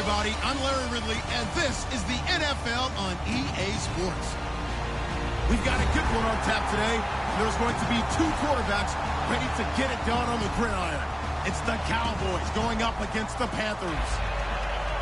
everybody. I'm Larry Ridley, and this is the NFL on EA Sports. We've got a good one on tap today. There's going to be two quarterbacks ready to get it done on the gridiron. It's the Cowboys going up against the Panthers.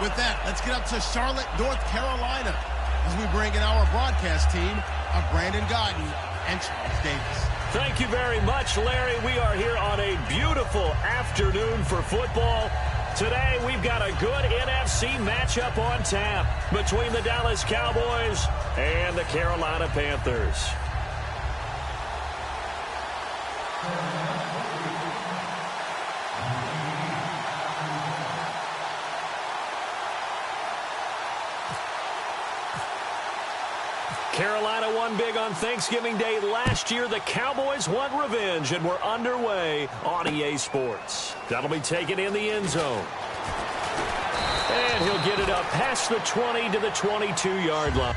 With that, let's get up to Charlotte, North Carolina, as we bring in our broadcast team of Brandon Guyton and Charles Davis. Thank you very much, Larry. We are here on a beautiful afternoon for football. Today, we've got a good NFC matchup on tap between the Dallas Cowboys and the Carolina Panthers. Carolina won big on Thanksgiving Day last year. The Cowboys want revenge, and we're underway on EA Sports. That'll be taken in the end zone. And he'll get it up past the 20 to the 22-yard line.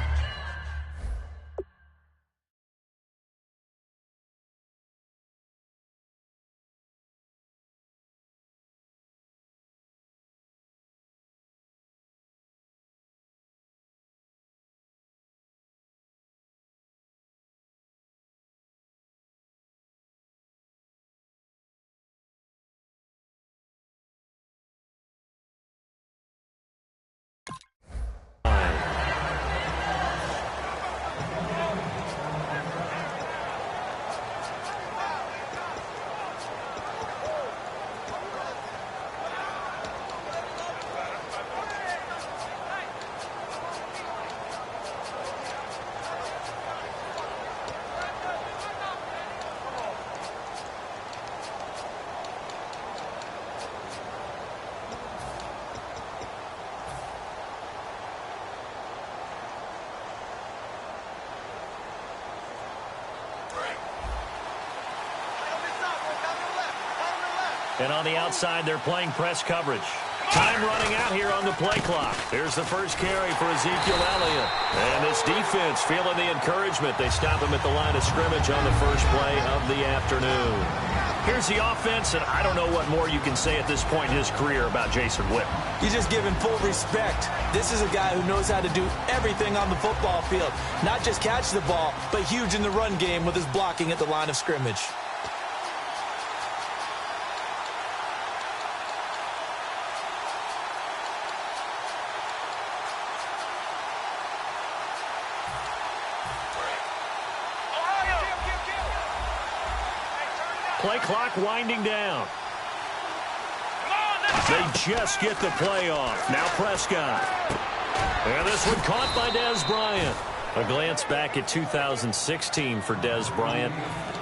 And on the outside, they're playing press coverage. Time running out here on the play clock. Here's the first carry for Ezekiel Elliott. And this defense feeling the encouragement. They stop him at the line of scrimmage on the first play of the afternoon. Here's the offense, and I don't know what more you can say at this point in his career about Jason Witten. You just give him full respect. This is a guy who knows how to do everything on the football field. Not just catch the ball, but huge in the run game with his blocking at the line of scrimmage. Play clock winding down. They just get the play off. Now Prescott. And this one caught by Dez Bryant. A glance back at 2016 for Dez Bryant.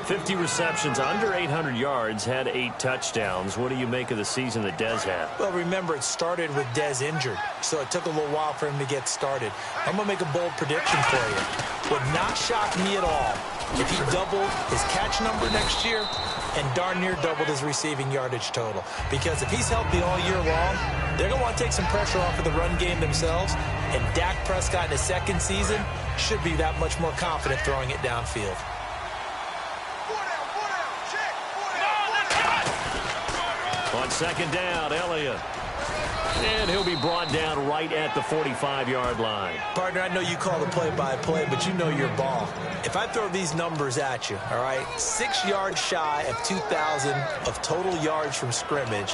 50 receptions, under 800 yards, had 8 touchdowns. What do you make of the season that Dez had? Well, remember, it started with Dez injured, so it took a little while for him to get started. I'm going to make a bold prediction for you. Would not shock me at all if he doubled his catch number next year and darn near doubled his receiving yardage total. Because if he's healthy all year long, they're going to want to take some pressure off of the run game themselves, and Dak Prescott in his second season should be that much more confident throwing it downfield. On second down, Elliott. And he'll be brought down right at the 45-yard line. Partner, I know you call the play-by-play, but you know your ball. If I throw these numbers at you, all right, 6 yards shy of 2,000 of total yards from scrimmage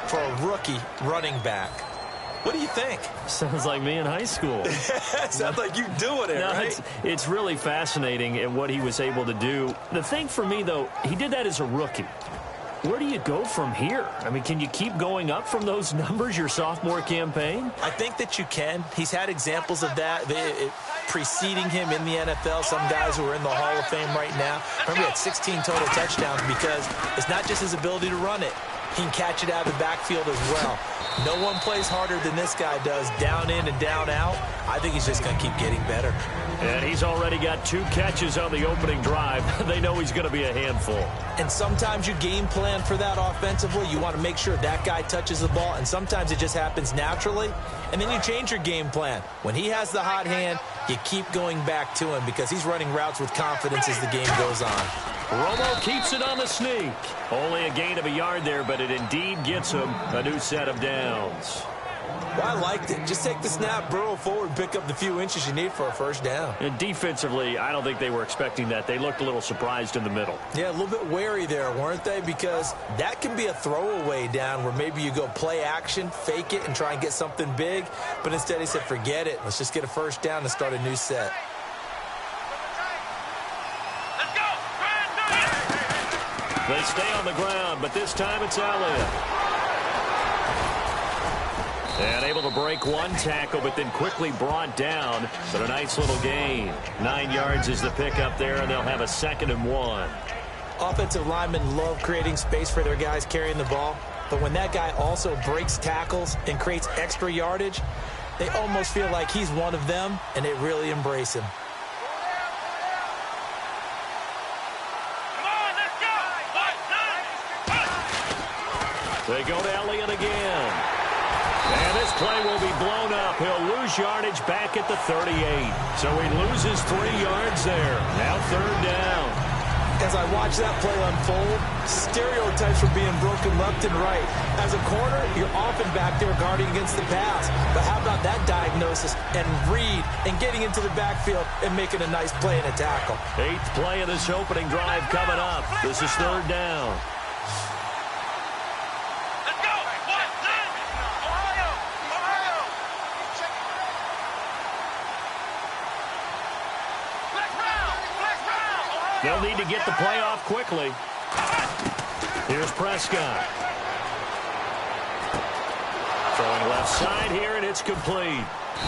for a rookie running back. What do you think? Sounds like me in high school. Sounds like you doing it, right? It's really fascinating at what he was able to do. The thing for me, though, he did that as a rookie. Where do you go from here? I mean, can you keep going up from those numbers your sophomore campaign? I think that you can. He's had examples of that preceding him in the NFL. Some guys who are in the Hall of Fame right now. Remember, he had 16 total touchdowns because it's not just his ability to run it. He can catch it out of the backfield as well. No one plays harder than this guy does, down in and down out. I think he's just going to keep getting better. And he's already got 2 catches on the opening drive. They know he's going to be a handful. And sometimes you game plan for that offensively. You want to make sure that guy touches the ball, and sometimes it just happens naturally. And then you change your game plan. When he has the hot hand, you keep going back to him because he's running routes with confidence as the game goes on. Romo keeps it on the sneak. Only a gain of a yard there, but it indeed gets him a new set of downs. Well, I liked it. Just take the snap, burrow forward, pick up the few inches you need for a first down. And defensively, I don't think they were expecting that. They looked a little surprised in the middle. Yeah, a little bit wary there, weren't they? Because that can be a throwaway down where maybe you go play action, fake it, and try and get something big. But instead he said, forget it. Let's just get a first down and start a new set. They stay on the ground, but this time it's Elliott. And able to break one tackle, but then quickly brought down. But a nice little gain. 9 yards is the pickup there, and they'll have a 2nd and 1. Offensive linemen love creating space for their guys carrying the ball. But when that guy also breaks tackles and creates extra yardage, they almost feel like he's one of them, and they really embrace him. They go to Elliott again. And this play will be blown up. He'll lose yardage back at the 38. So he loses 3 yards there. Now 3rd down. As I watch that play unfold, stereotypes were being broken left and right. As a corner, you're often back there guarding against the pass. But how about that diagnosis and read and getting into the backfield and making a nice play and a tackle? 8th play of this opening drive coming up. This is 3rd down. They'll need to get the play off quickly. Here's Prescott. Throwing left side here, and it's complete.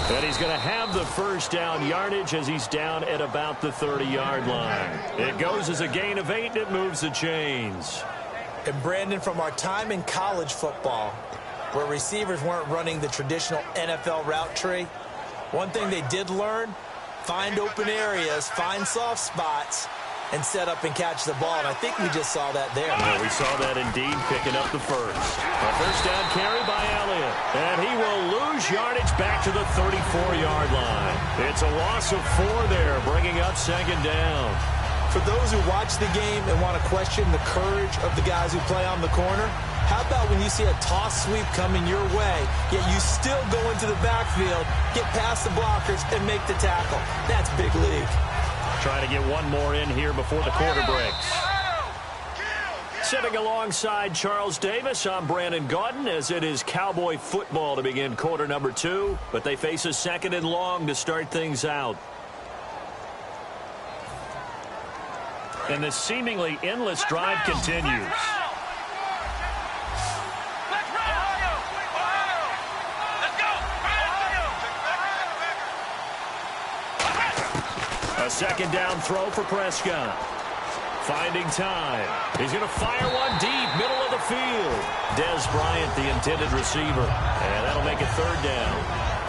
And he's going to have the first down yardage as he's down at about the 30-yard line. It goes as a gain of 8, and it moves the chains. And Brandon, from our time in college football, where receivers weren't running the traditional NFL route tree, one thing they did learn, find open areas, find soft spots, and set up and catch the ball. And I think we just saw that there. Yeah, we saw that indeed, picking up the first. A first down carry by Elliott. And he will lose yardage back to the 34-yard line. It's a loss of 4 there, bringing up 2nd down. For those who watch the game and want to question the courage of the guys who play on the corner, how about when you see a toss sweep coming your way, yet you still go into the backfield, get past the blockers, and make the tackle? That's big league. Trying to get one more in here before the quarter breaks. Sitting alongside Charles Davis, I'm Brandon Gaudin, as it is Cowboy football to begin quarter number 2, but they face a 2nd and long to start things out. And the seemingly endless drive continues. A 2nd down throw for Prescott. Finding time. He's going to fire one deep, middle of the field. Dez Bryant, the intended receiver. And that'll make it 3rd down.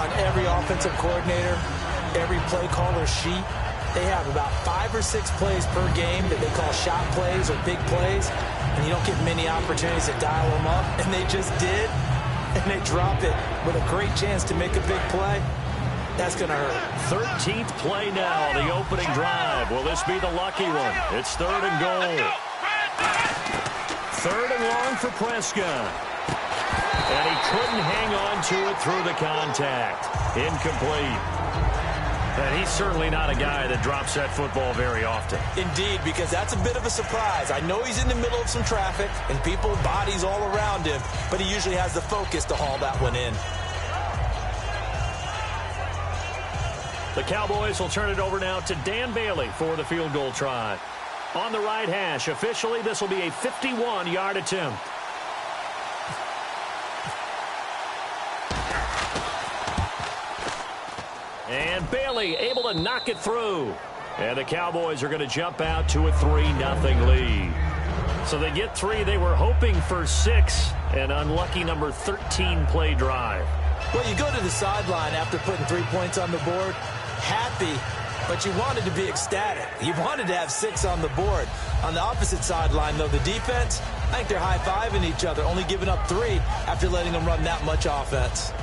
On every offensive coordinator, every play caller sheet, they have about 5 or 6 plays per game that they call shot plays or big plays. And you don't get many opportunities to dial them up. And they just did. And they drop it with a great chance to make a big play. That's going to hurt. 13th play now on the opening drive. Will this be the lucky one? It's 3rd and goal. 3rd and long for Prescott. And he couldn't hang on to it through the contact. Incomplete. And he's certainly not a guy that drops that football very often. Indeed, because that's a bit of a surprise. I know he's in the middle of some traffic and people, bodies all around him, but he usually has the focus to haul that one in. The Cowboys will turn it over now to Dan Bailey for the field goal try. On the right hash, officially, this will be a 51-yard attempt. And Bailey able to knock it through. And the Cowboys are going to jump out to a 3-0 lead. So they get 3. They were hoping for 6. An unlucky number 13 play drive. Well, you go to the sideline after putting 3 points on the board, happy, but you wanted to be ecstatic. You wanted to have 6 on the board. On the opposite sideline, though, the defense, I think they're high-fiving each other, only giving up 3 after letting them run that much offense.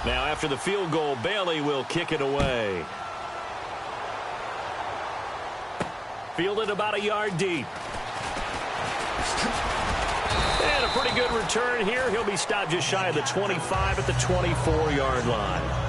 Now, after the field goal, Bailey will kick it away. Fielded about a yard deep. And a pretty good return here. He'll be stopped just shy of the 25 at the 24-yard line.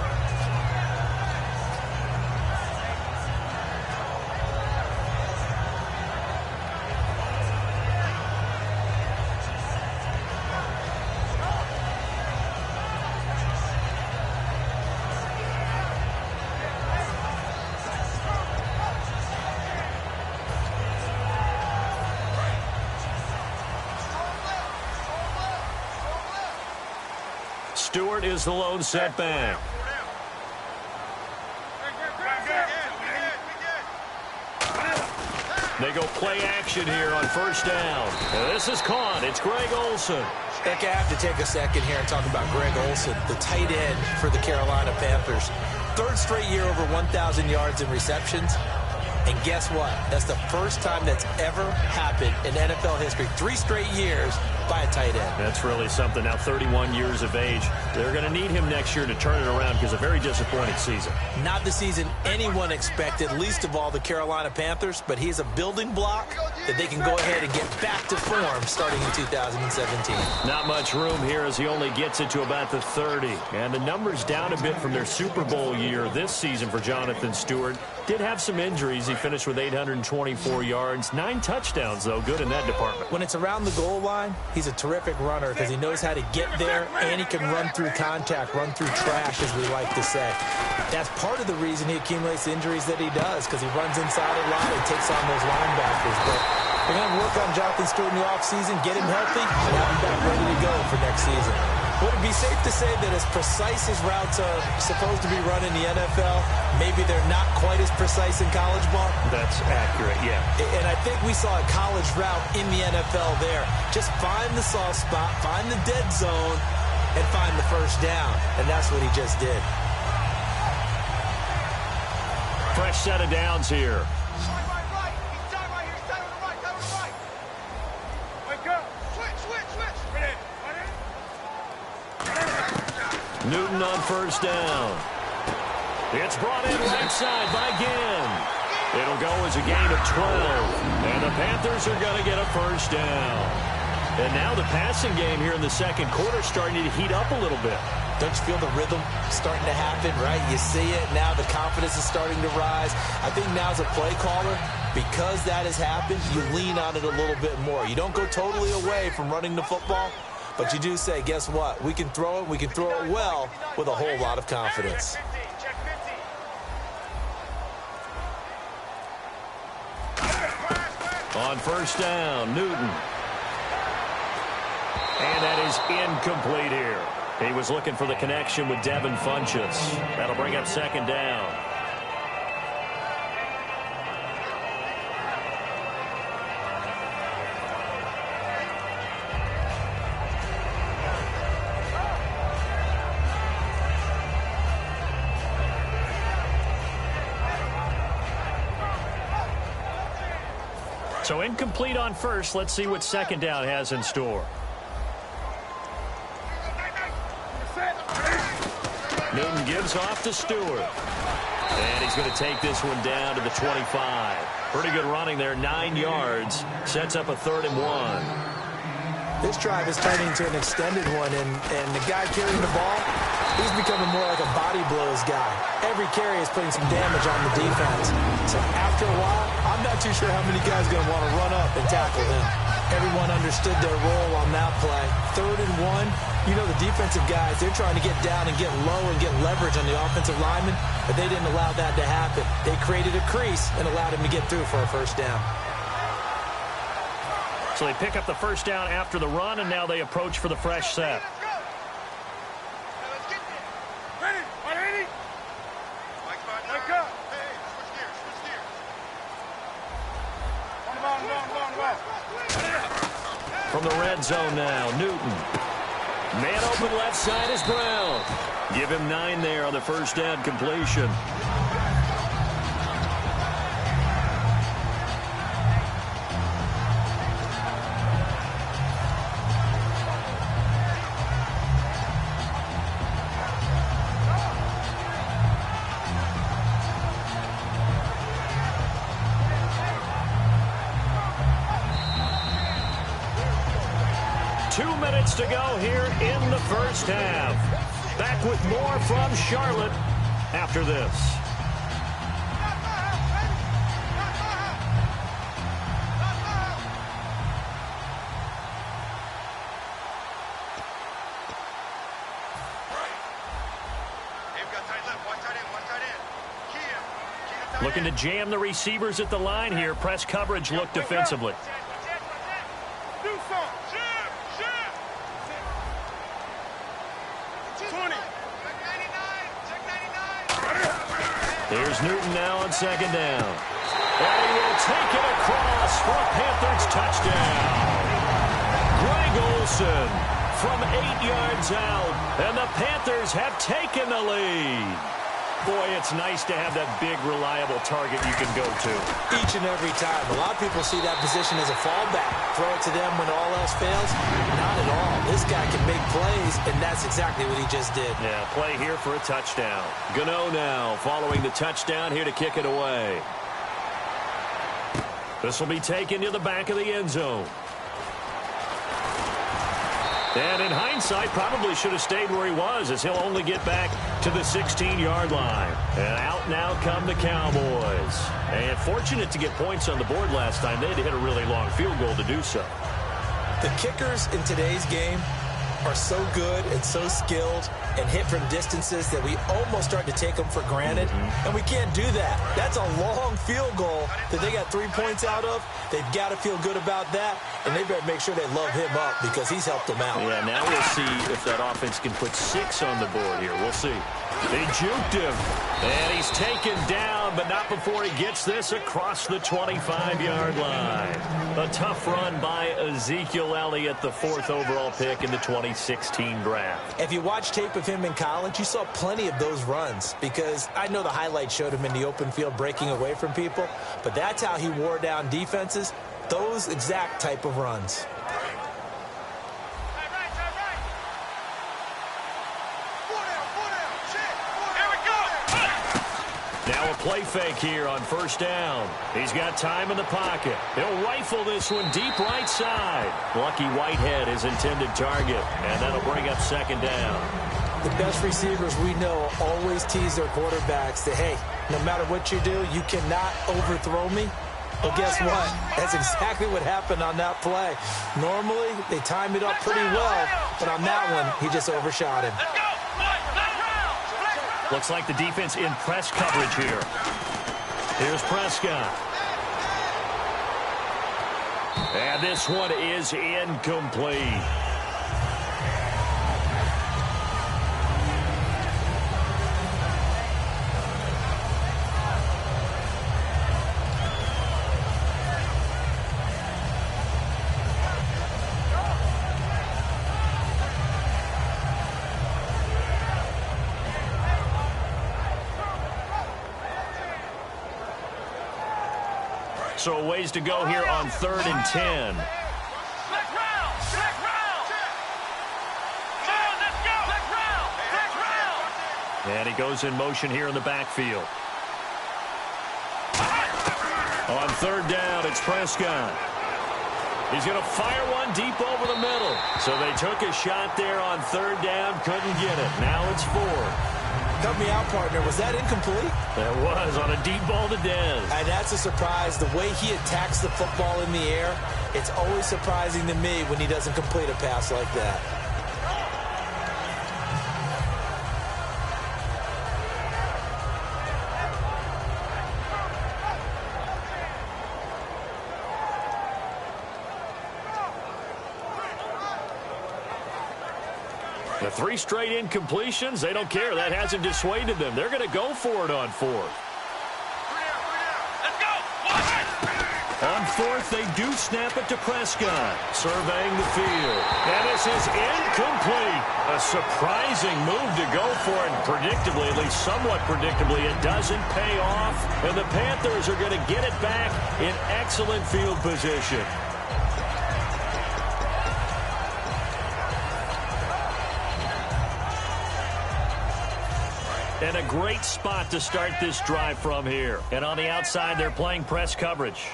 Stewart is the lone setback. They go play action here on first down. And this is caught. It's Greg Olsen. I think I have to take a second here and talk about Greg Olsen, the tight end for the Carolina Panthers. Third straight year over 1,000 yards in receptions. And guess what? That's the first time that's ever happened in NFL history. 3 straight years by a tight end. That's really something. Now 31 years of age. They're going to need him next year to turn it around because a very disappointing season. Not the season anyone expected, least of all the Carolina Panthers, but he's a building block that they can go ahead and get back to form starting in 2017. Not much room here as he only gets it to about the 30. And the numbers down a bit from their Super Bowl year this season for Jonathan Stewart. Did have some injuries. He finished with 824 yards. 9 touchdowns, though. Good in that department. When it's around the goal line, he's a terrific runner because he knows how to get there, and he can run through contact, run through trash, as we like to say. That's part of the reason he accumulates the injuries that he does, because he runs inside a lot and takes on those linebackers. But we're going to work on Jonathan Stewart in the offseason, get him healthy, and have him back ready to go for next season. Would it be safe to say that as precise as routes are supposed to be run in the NFL, maybe they're not quite as precise in college ball? That's accurate, yeah. And I think we saw a college route in the NFL there. Just find the soft spot, find the dead zone, and find the first down. And that's what he just did. Fresh set of downs here. Newton on first down. It's brought in right side by Ginn. It'll go as a gain of 12. And the Panthers are going to get a first down. And now the passing game here in the second quarter starting to heat up a little bit. Don't you feel the rhythm starting to happen, right? You see it. Now the confidence is starting to rise. I think now as a play caller, because that has happened, you lean on it a little bit more. You don't go totally away from running the football, but you do say, guess what? We can throw it. We can throw it well with a whole lot of confidence. On first down, Newton. And that is incomplete here. He was looking for the connection with Devin Funchess. That'll bring up second down. So incomplete on first. Let's see what second down has in store. Newton gives off to Stewart. And he's going to take this one down to the 25. Pretty good running there, 9 yards. Sets up a 3rd and 1. This drive is turning into an extended one, and the guy carrying the ball, he's becoming more like a body blows guy. Every carry is putting some damage on the defense. So after a while, I'm not too sure how many guys are going to want to run up and tackle him. Everyone understood their role on that play. 3rd and 1, you know the defensive guys, they're trying to get down and get low and get leverage on the offensive lineman, but they didn't allow that to happen. They created a crease and allowed him to get through for a first down. So they pick up the first down after the run, and now they approach for the fresh set. From the red zone now, Newton. Man open left side is Brown. Give him 9 there on the first down completion. minutes to go here in the first half. Back with more from Charlotte after this. Looking to jam the receivers at the line here. Press coverage look defensively. Here's Newton now on second down. And he will take it across for a Panthers touchdown. Greg Olsen from 8 yards out. And the Panthers have taken the lead. Boy, it's nice to have that big, reliable target you can go to. Each and every time. A lot of people see that position as a fallback. Throw it to them when all else fails. Not at all. This guy can make plays, and that's exactly what he just did. Yeah, play here for a touchdown. Gano now following the touchdown here to kick it away. This will be taken to the back of the end zone. And in hindsight, probably should have stayed where he was, as he'll only get back to the 16-yard line. And out now come the Cowboys. And fortunate to get points on the board last time. They had to hit a really long field goal to do so. The kickers in today's game are so good and so skilled and hit from distances that we almost start to take them for granted. And we can't do that. That's a long field goal that they got 3 points out of. They've got to feel good about that, and they better make sure they love him up because he's helped them out. Yeah, now we'll see if that offense can put 6 on the board here. We'll see. They juked him, and he's taken down, but not before he gets this across the 25-yard line. A tough run by Ezekiel Elliott, the 4th overall pick in the 2016 draft. If you watch tape of him in college, you saw plenty of those runs because I know the highlights showed him in the open field breaking away from people, but that's how he wore down defenses, those exact type of runs. Now a play fake here on first down. He's got time in the pocket. He'll rifle this one deep right side. Lucky Whitehead is intended target, and that'll bring up second down. The best receivers we know always tease their quarterbacks that, hey, no matter what you do, you cannot overthrow me. Well, guess what? That's exactly what happened on that play. Normally, they time it up pretty well, but on that one, he just overshot him. Looks like the defense in press coverage here. Here's Prescott. And this one is incomplete. So ways to go here on 3rd and 10. And he goes in motion here in the backfield. On 3rd down, it's Prescott. He's going to fire one deep over the middle. So they took a shot there on 3rd down, couldn't get it. Now it's 4th. Help me out, partner. Was that incomplete? That was on a deep ball to Dez. And that's a surprise. The way he attacks the football in the air, it's always surprising to me when he doesn't complete a pass like that. The 3 straight incompletions, they don't care. That hasn't dissuaded them. They're going to go for it on 4th. On 4th, they do snap it to Prescott, surveying the field. And this is incomplete. A surprising move to go for it. Predictably, at least somewhat predictably, it doesn't pay off. And the Panthers are going to get it back in excellent field position. And a great spot to start this drive from here. And on the outside, they're playing press coverage.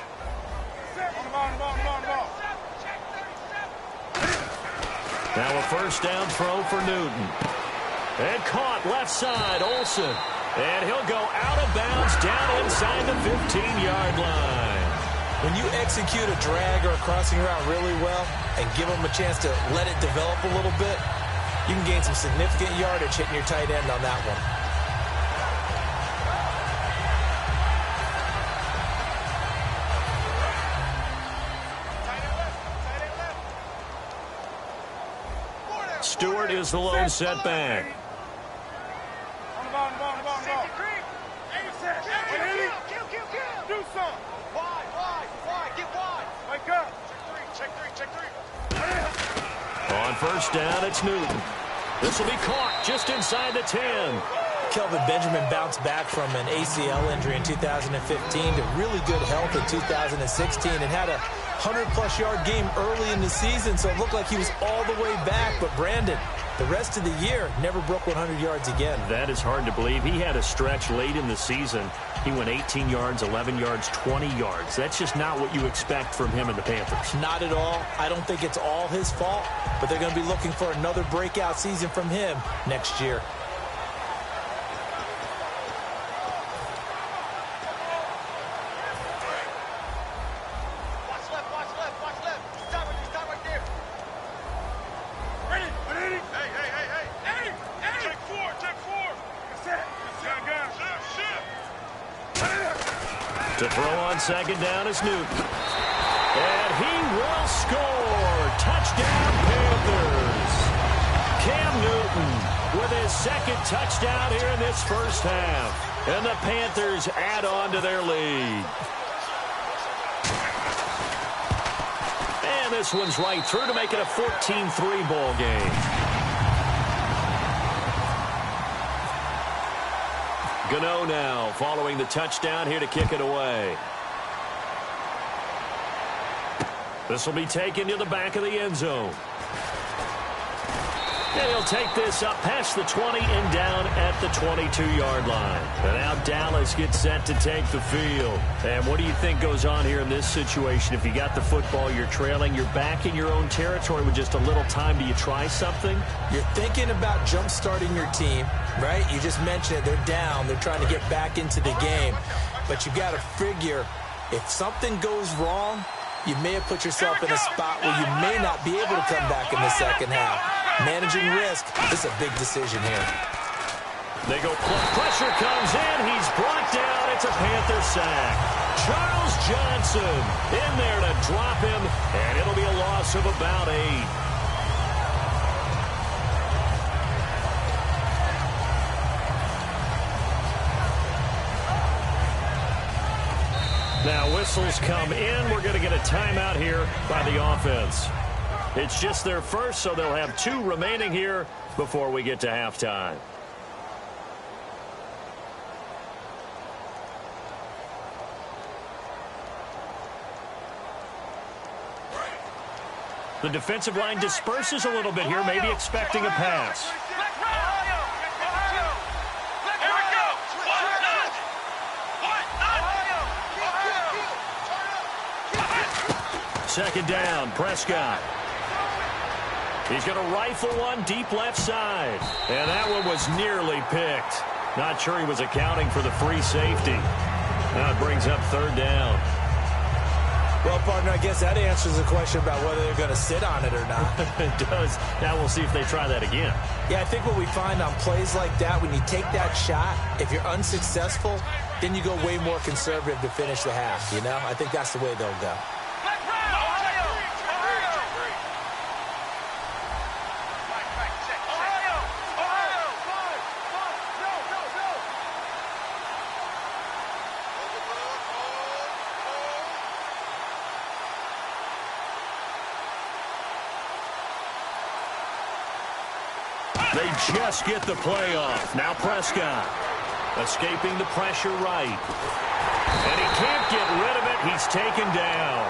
Now a first down throw for Newton. And caught left side, Olsen. And he'll go out of bounds down inside the 15-yard line. When you execute a drag or a crossing route really well and give them a chance to let it develop a little bit, you can gain some significant yardage hitting your tight end on that one. Stewart is the lone setback. Do some. Wide. Get wide. Wake up. Check three. On first down, it's Newton. This will be caught just inside the 10. Kelvin Benjamin bounced back from an ACL injury in 2015 to really good health in 2016 and had a 100-plus yard game early in the season, so it looked like he was all the way back. But Brandon, the rest of the year, never broke 100 yards again. That is hard to believe. He had a stretch late in the season. He went 18 yards, 11 yards, 20 yards. That's just not what you expect from him and the Panthers. Not at all. I don't think it's all his fault, but they're going to be looking for another breakout season from him next year. To throw on second down is Newton. And he will score. Touchdown, Panthers. Cam Newton with his second touchdown here in this first half. And the Panthers add on to their lead. And this one's right through to make it a 14-3 ball game. Gano now following the touchdown here to kick it away. This will be taken to the back of the end zone. And he'll take this up past the 20 and down at the 22-yard line. And now Dallas gets set to take the field. And what do you think goes on here in this situation? If you got the football, you're trailing, you're back in your own territory with just a little time. Do you try something? You're thinking about jump-starting your team, right? You just mentioned it. They're down. They're trying to get back into the game. But you got to figure if something goes wrong, you may have put yourself in a spot where you may not be able to come back in the second half. Managing risk is a big decision here. They go, pressure comes in. He's brought down. It's a Panther sack. Charles Johnson in there to drop him, and it'll be a loss of about 8. Now whistles come in. We're going to get a timeout here by the offense. It's just their first, so they'll have 2 remaining here before we get to halftime. The defensive line disperses a little bit here, maybe expecting a pass. Second down, Prescott. He's going to rifle one deep left side. And that one was nearly picked. Not sure he was accounting for the free safety. Now it brings up third down. Well, partner, I guess that answers the question about whether they're going to sit on it or not. It does. Now we'll see if they try that again. Yeah, I think what we find on plays like that, when you take that shot, if you're unsuccessful, then you go way more conservative to finish the half, you know? I think that's the way they'll go. They just get the play off. Now Prescott escaping the pressure right. And he can't get rid of it. He's taken down.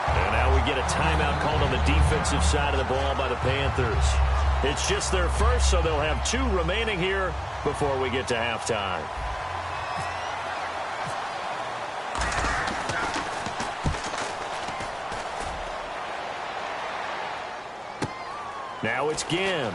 And now we get a timeout called on the defensive side of the ball by the Panthers. It's just their first, so they'll have 2 remaining here before we get to halftime. Now it's Ginn.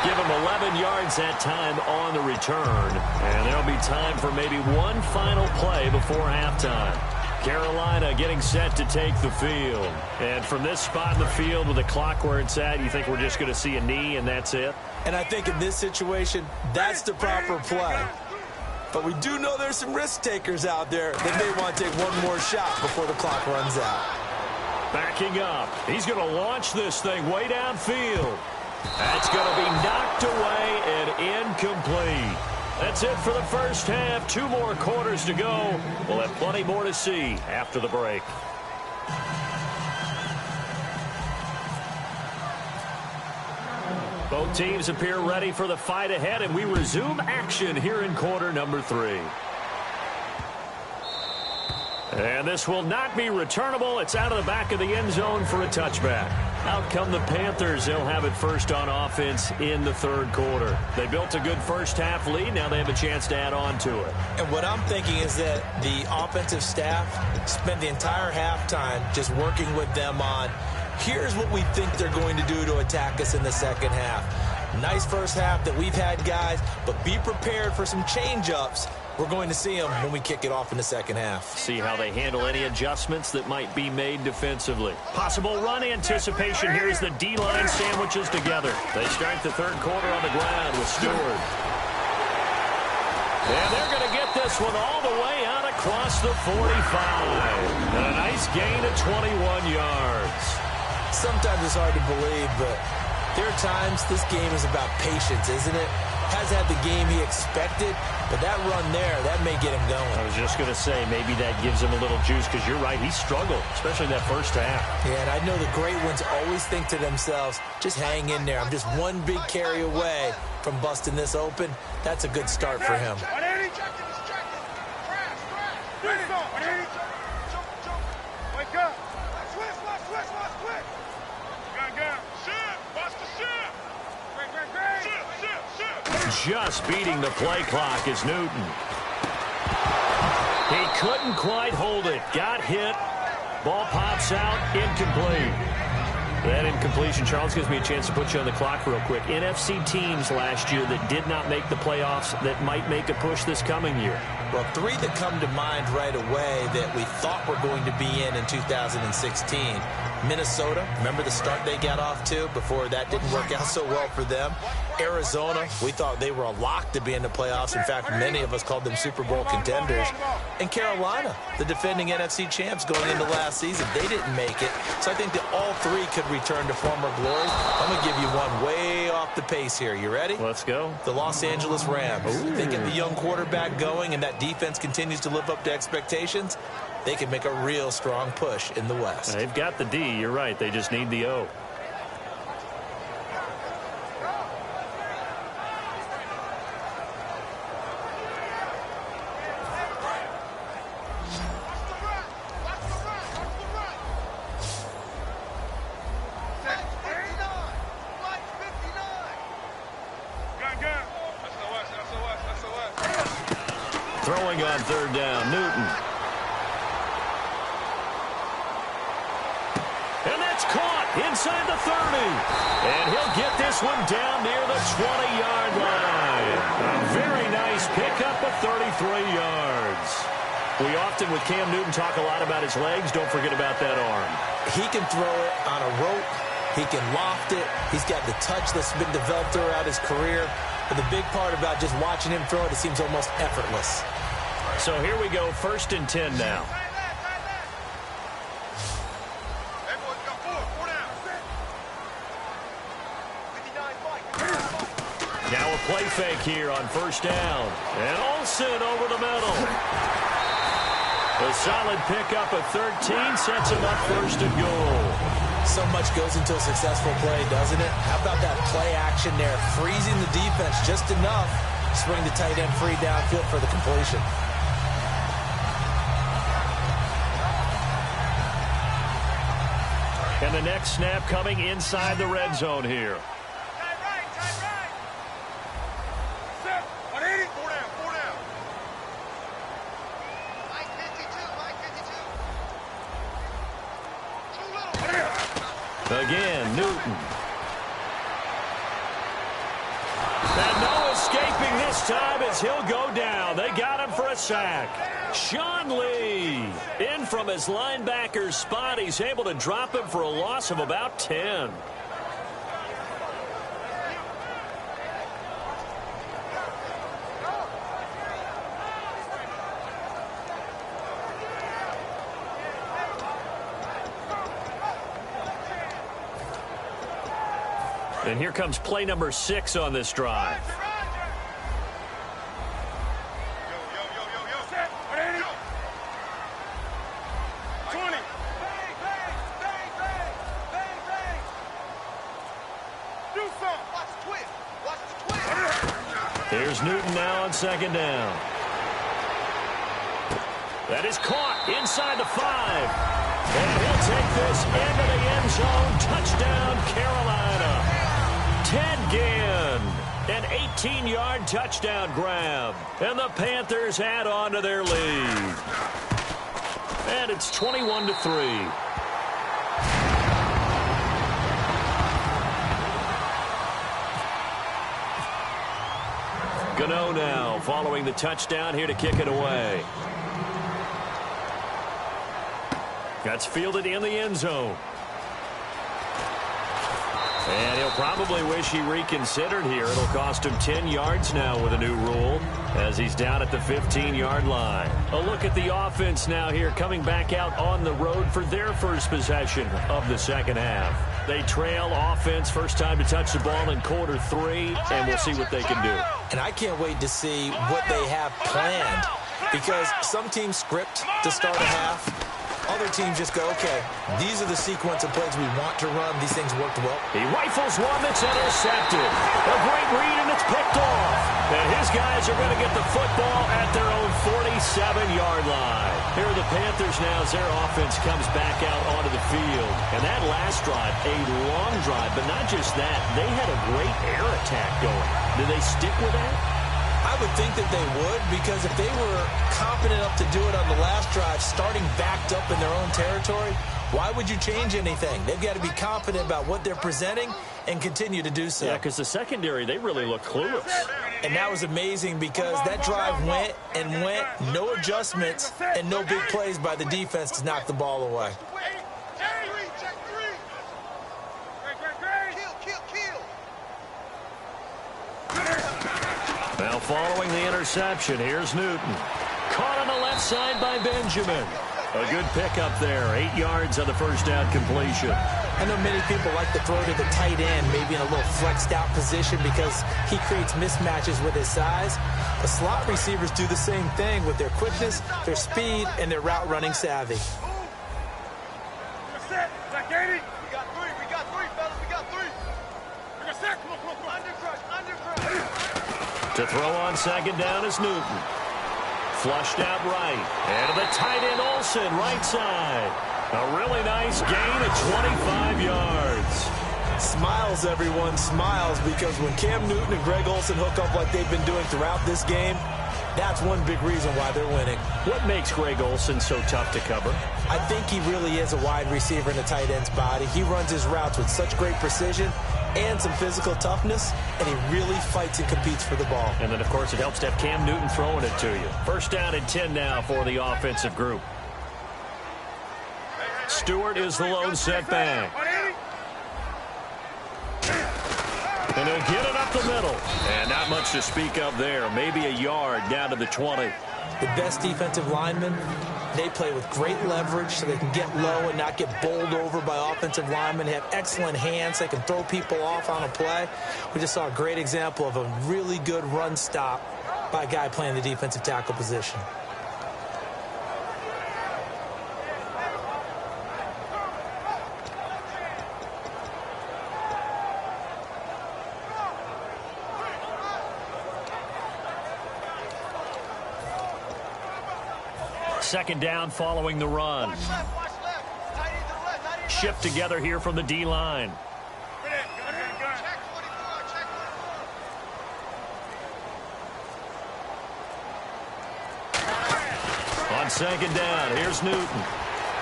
Give him 11 yards that time on the return. And there'll be time for maybe one final play before halftime. Carolina getting set to take the field. And from this spot in the field with the clock where it's at, you think we're just going to see a knee and that's it? And I think in this situation, that's the proper play. But we do know there's some risk takers out there that may want to take one more shot before the clock runs out. Backing up. He's going to launch this thing way downfield. That's going to be knocked away and incomplete. That's it for the first half. 2 more quarters to go. We'll have plenty more to see after the break. Both teams appear ready for the fight ahead, and we resume action here in quarter number 3. And this will not be returnable. It's out of the back of the end zone for a touchback. Out come the Panthers. They'll have it first on offense in the third quarter. They built a good first half lead. Now they have a chance to add on to it. And what I'm thinking is that the offensive staff spent the entire halftime just working with them on, here's what we think they're going to do to attack us in the second half. Nice first half that we've had, guys, but be prepared for some change-ups. We're going to see them when we kick it off in the second half. See how they handle any adjustments that might be made defensively. Possible run anticipation here as the D-line sandwiches together. They start the third quarter on the ground with Stewart. And they're going to get this one all the way out across the 45. And a nice gain of 21 yards. Sometimes it's hard to believe, but there are times this game is about patience, isn't it? Has had the game he expected, but that run there, that may get him going. I was just going to say, maybe that gives him a little juice, because you're right, he struggled, especially that first half. Yeah, and I know the great ones always think to themselves, just hang in there. I'm just one big carry away from busting this open. That's a good start for him. Wake up. Just beating the play clock is Newton. He couldn't quite hold it. Got hit. Ball pops out. Incomplete. That incompletion, Charles, gives me a chance to put you on the clock real quick. NFC teams last year that did not make the playoffs that might make a push this coming year. Well, 3 that come to mind right away that we thought were going to be in 2016. Minnesota, remember the start they got off to before that didn't work out so well for them. Arizona, we thought they were a lock to be in the playoffs. In fact, many of us called them Super Bowl contenders. And Carolina, the defending NFC champs going into last season, they didn't make it. So I think that all 3 could return to former glory. I'm going to give you one way off the pace here. You ready? Let's go. The Los Angeles Rams. Ooh. They get the young quarterback going, and that defense continues to live up to expectations. They can make a real strong push in the West. They've got the D. You're right. They just need the O. Throwing on third down, Newton. And that's caught inside the 30. And he'll get this one down near the 20-yard line. A very nice pickup of 33 yards. We often, with Cam Newton, talk a lot about his legs. Don't forget about that arm. He can throw it on a rope. He can loft it. He's got the touch that's been developed throughout his career. But the big part about just watching him throw it, it seems almost effortless. So here we go, 1st and 10 now. Now a play fake here on 1st down. And Olsen over the middle. A solid pickup of 13 sets him up 1st and goal. So much goes into a successful play, doesn't it? How about that play action there? Freezing the defense just enough. Swing the tight end free downfield for the completion. And the next snap coming inside the red zone here. Again, Newton. Newton. And no escaping this time as he'll go down. They got him for a sack. Sean Lee in from his linebacker's spot. He's able to drop him for a loss of about 10. And here comes play number 6 on this drive. Here's Newton now on second down. That is caught inside the 5. And he'll take this into the end zone. Touchdown, Carolina. Ted Ginn, an 18-yard touchdown grab. And the Panthers add on to their lead. And it's 21-3. Gano now following the touchdown here to kick it away. That's fielded in the end zone. And he'll probably wish he reconsidered here. It'll cost him 10 yards now with a new rule as he's down at the 15-yard line. A look at the offense now here coming back out on the road for their first possession of the second half. They trail offense first time to touch the ball in quarter 3, and we'll see what they can do. And I can't wait to see what they have planned because some teams script to start a half. Other teams just go, okay, these are the sequence of plays we want to run. These things worked well. He rifles one that's intercepted. A great read, and it's picked off. And his guys are going to get the football at their own 47-yard line. Here are the Panthers now as their offense comes back out onto the field. And that last drive, a long drive, but not just that. They had a great air attack going. Do they stick with that? I would think that they would, because if they were confident enough to do it on the last drive, starting backed up in their own territory, why would you change anything? They've got to be confident about what they're presenting and continue to do so. Yeah, because the secondary, they really look clueless. And that was amazing because that drive went and went, no adjustments and no big plays by the defense to knock the ball away. Now following the interception, here's Newton. Caught on the left side by Benjamin. A good pickup there, 8 yards on the first down completion. I know many people like to throw to the tight end, maybe in a little flexed out position because he creates mismatches with his size. The slot receivers do the same thing with their quickness, their speed, and their route running savvy. To throw on second down is Newton. Flushed out right. And to the tight end Olsen, right side. A really nice gain of 25 yards. Smiles, everyone, smiles, because when Cam Newton and Greg Olsen hook up like they've been doing throughout this game, that's one big reason why they're winning. What makes Greg Olsen so tough to cover? I think he really is a wide receiver in the tight end's body. He runs his routes with such great precision and some physical toughness, and he really fights and competes for the ball. And then, of course, it helps to have Cam Newton throwing it to you. First down and 10 now for the offensive group. Stewart is the lone setback. And he'll get it up the middle. And not much to speak of there. Maybe a yard down to the 20. The best defensive linemen, they play with great leverage so they can get low and not get bowled over by offensive linemen. They have excellent hands. They can throw people off on a play. We just saw a great example of a really good run stop by a guy playing the defensive tackle position. Second down following the run. Shift together here from the D-line. On second down, here's Newton.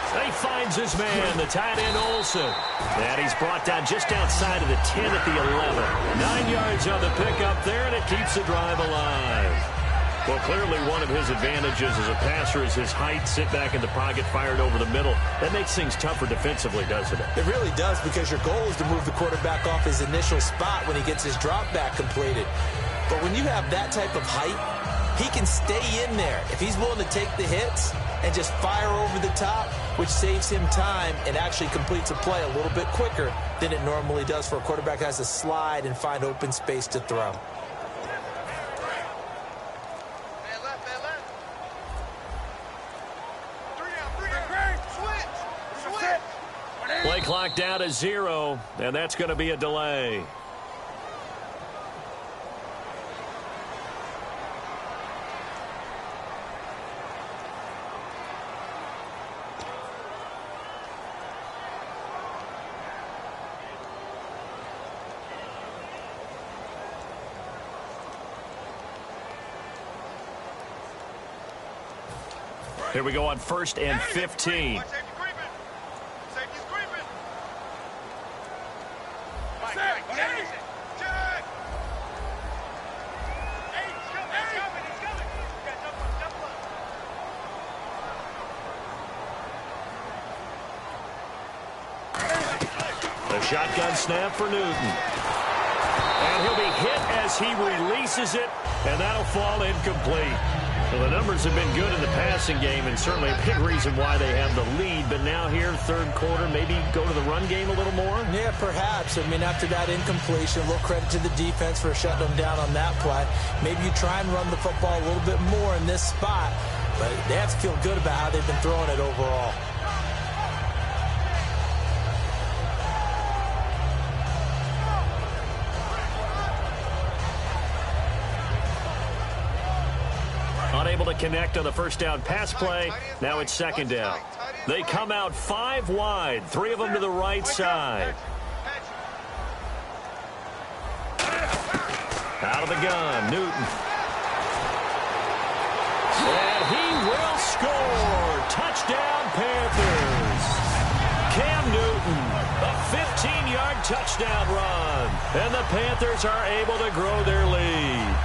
He finds his man, the tight end Olsen. And he's brought down just outside of the 10 at the 11. 9 yards on the pickup there, and it keeps the drive alive. Well, clearly one of his advantages as a passer is his height, sit back in the pocket, fired over the middle. That makes things tougher defensively, doesn't it? It really does, because your goal is to move the quarterback off his initial spot when he gets his drop back completed. But when you have that type of height, he can stay in there. If he's willing to take the hits and just fire over the top, which saves him time and actually completes a play a little bit quicker than it normally does for a quarterback that has to slide and find open space to throw. Play clock down to 0, and that's going to be a delay. Here we go on 1st and 15. The shotgun snap for Newton. And he'll be hit as he releases it, and that'll fall incomplete. Well, the numbers have been good in the passing game, and certainly a big reason why they have the lead. But now here, third quarter, maybe go to the run game a little more? Yeah, perhaps. I mean, after that incompletion, a little credit to the defense for shutting them down on that play. Maybe you try and run the football a little bit more in this spot, but they have to feel good about how they've been throwing it overall. Unable to connect on the first down pass play. Now it's second down. They come out 5 wide, 3 of them to the right side. Out of the gun, Newton. And he will score. Touchdown, Panthers. Cam Newton, a 15-yard touchdown run. And the Panthers are able to grow their lead.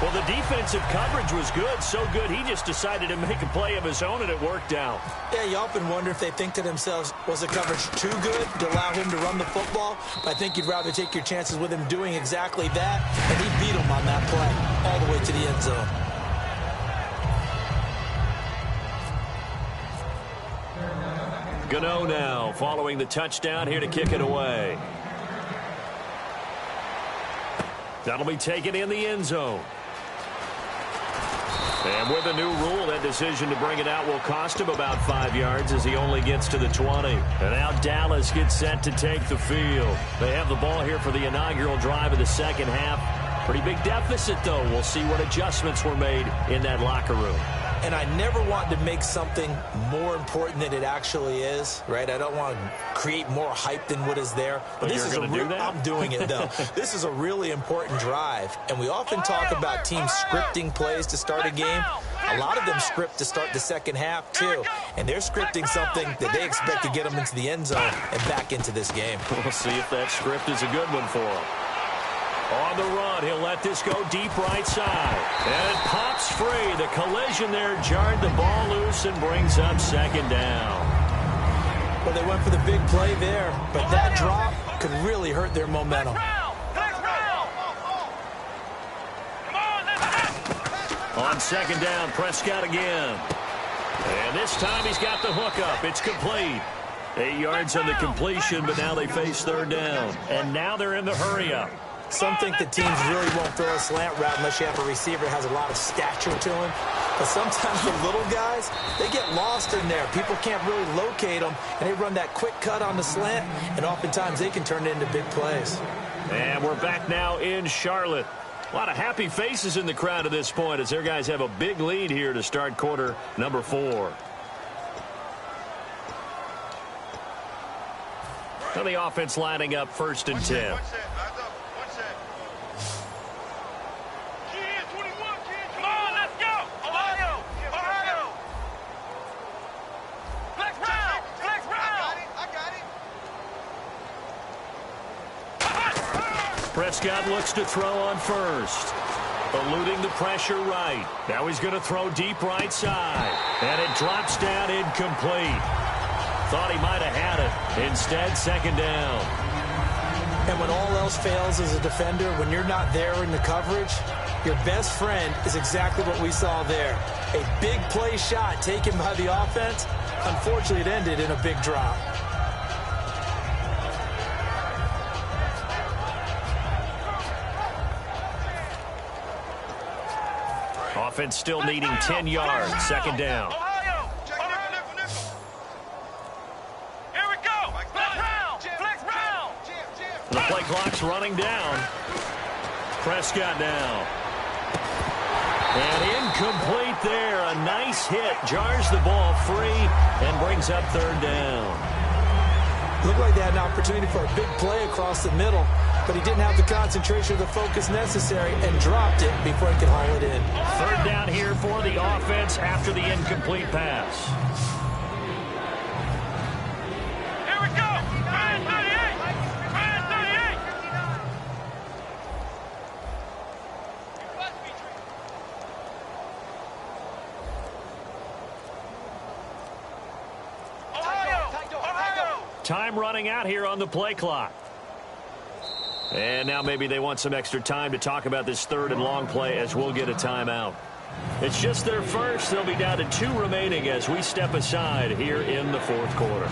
Well, the defensive coverage was good, so good he just decided to make a play of his own, and it worked out. Yeah, you often wonder if they think to themselves, was the coverage too good to allow him to run the football? But I think you'd rather take your chances with him doing exactly that, and he beat him on that play all the way to the end zone. Gano now following the touchdown here to kick it away. That'll be taken in the end zone. And with a new rule, that decision to bring it out will cost him about 5 yards as he only gets to the 20. And now Dallas gets set to take the field. They have the ball here for the inaugural drive of the second half. Pretty big deficit, though. We'll see what adjustments were made in that locker room. And I never want to make something more important than it actually is, right? I don't want to create more hype than what is there. But this is a real, I'm doing it, though. This is a really important drive. And we often talk about teams scripting plays to start a game. A lot of them script to start the second half, too. And they're scripting something that they expect to get them into the end zone and back into this game. We'll see if that script is a good one for them. On the run, he'll let this go deep right side. And it pops free. The collision there jarred the ball loose and brings up second down. Well, they went for the big play there, but that drop could really hurt their momentum. On second down, Prescott again. And this time he's got the hook up. It's complete. 8 yards on the completion, but now they face third down. And now they're in the hurry-up. Some think the teams really won't throw a slant route unless you have a receiver that has a lot of stature to him. But sometimes the little guys, they get lost in there. People can't really locate them, and they run that quick cut on the slant, and oftentimes they can turn it into big plays. And we're back now in Charlotte. A lot of happy faces in the crowd at this point as their guys have a big lead here to start quarter number 4. Now the offense lining up 1st and 10. Prescott looks to throw on first. Eluding the pressure right. Now he's going to throw deep right side. And it drops down incomplete. Thought he might have had it. Instead, second down. And when all else fails as a defender, when you're not there in the coverage, your best friend is exactly what we saw there. A big play shot taken by the offense. Unfortunately, it ended in a big drop. Offense still needing 10 yards. Second down. The play clock's running down. Prescott now. And incomplete there. A nice hit. Jars the ball free and brings up third down. Looked like they had an opportunity for a big play across the middle, but he didn't have the concentration or the focus necessary and dropped it before he could haul it in. Third down here for the offense after the incomplete pass. Here we go. Man 38. Man 38. Ohio. Time running out here on the play clock. And now maybe they want some extra time to talk about this third and long play as we'll get a timeout. It's just their first. They'll be down to 2 remaining as we step aside here in the fourth quarter.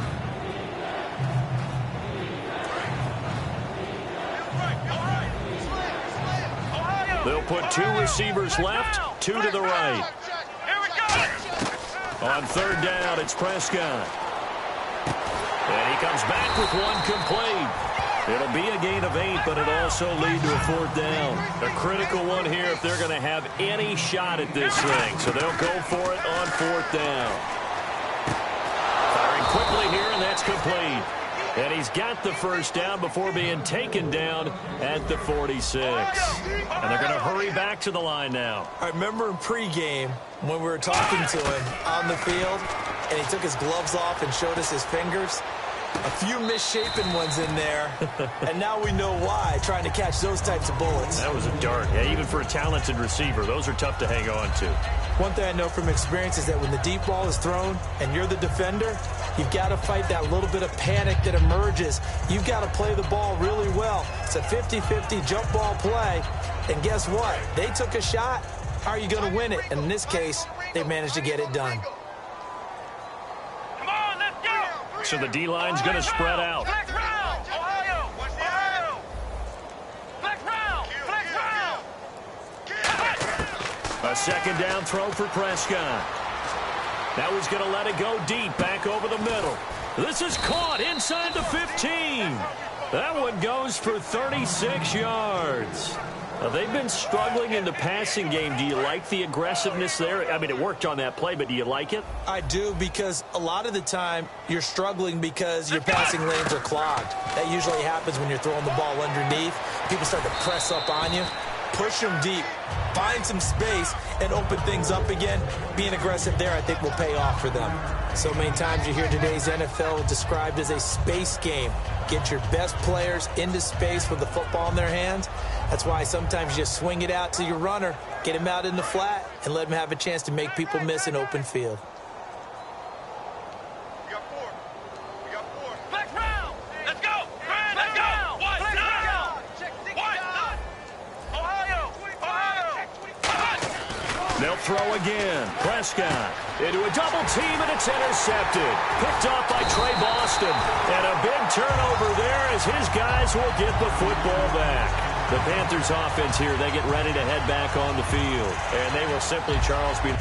They'll put 2 receivers left, 2 to the right. On third down, it's Prescott. And he comes back with one complete. It'll be a gain of 8, but it'll also lead to a fourth down. A critical one here if they're going to have any shot at this thing. So they'll go for it on fourth down. Firing quickly here, and that's complete. And he's got the first down before being taken down at the 46. And they're going to hurry back to the line now. I remember in pregame when we were talking to him on the field, and he took his gloves off and showed us his fingers. A few misshapen ones in there, and now we know why, trying to catch those types of bullets. That was a dart. Yeah, even for a talented receiver, those are tough to hang on to. One thing I know from experience is that when the deep ball is thrown and you're the defender, you've got to fight that little bit of panic that emerges. You've got to play the ball really well. It's a 50-50 jump ball play, and guess what? They took a shot. How are you going to win it? And in this case, they managed to get it done. So the D-line's going to spread out. A second down throw for Prescott. Now he's going to let it go deep, back over the middle. This is caught inside the 15. That one goes for 36 yards. They've been struggling in the passing game. Do you like the aggressiveness there? I mean, it worked on that play, but do you like it? I do, because a lot of the time you're struggling because your passing lanes are clogged. That usually happens when you're throwing the ball underneath. People start to press up on you. Push them deep. Find some space and open things up again. Being aggressive there, I think, will pay off for them. So many times you hear today's NFL described as a space game. Get your best players into space with the football in their hands. That's why sometimes you just swing it out to your runner, get him out in the flat, and let him have a chance to make people miss an open field. We got 4. We got 4. Flex round. Let's go. Let's go. What? Ohio. They'll throw again. Prescott into a double team, and it's intercepted. Picked off by Trey Boston. And a big turnover there as his guys will get the football back. The Panthers offense here, they get ready to head back on the field. And they will simply, Charles, be...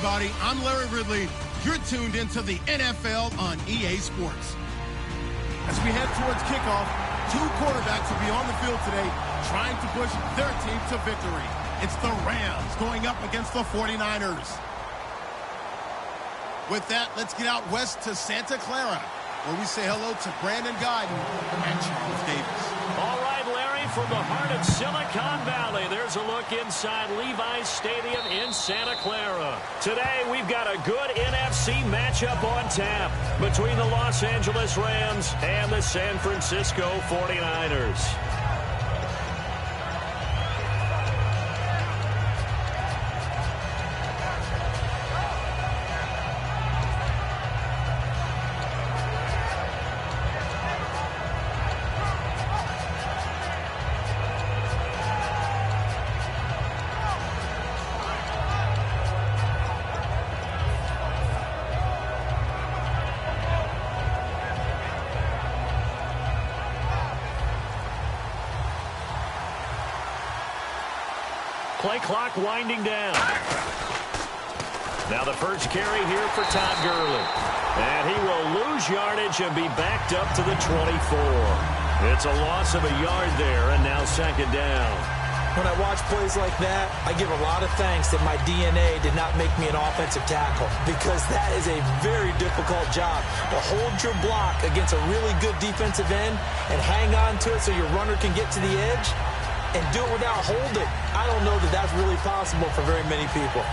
everybody. I'm Larry Ridley. You're tuned into the NFL on EA Sports. As we head towards kickoff, two quarterbacks will be on the field today trying to push their team to victory. It's the Rams going up against the 49ers. With that, let's get out west to Santa Clara, where we say hello to Brandon Guyton and Charles Davis. All right, Larry, from the heart of Silicon Valley, there's a look inside Levi's Stadium in Santa Clara. Today, we've got a good NFC matchup on tap between the Los Angeles Rams and the San Francisco 49ers. Play clock winding down. Now the first carry here for Todd Gurley. And he will lose yardage and be backed up to the 24. It's a loss of a yard there, and now second down. When I watch plays like that, I give a lot of thanks that my DNA did not make me an offensive tackle, because that is a very difficult job to hold your block against a really good defensive end and hang on to it so your runner can get to the edge and do it without holding. I don't know that that's really possible for very many people.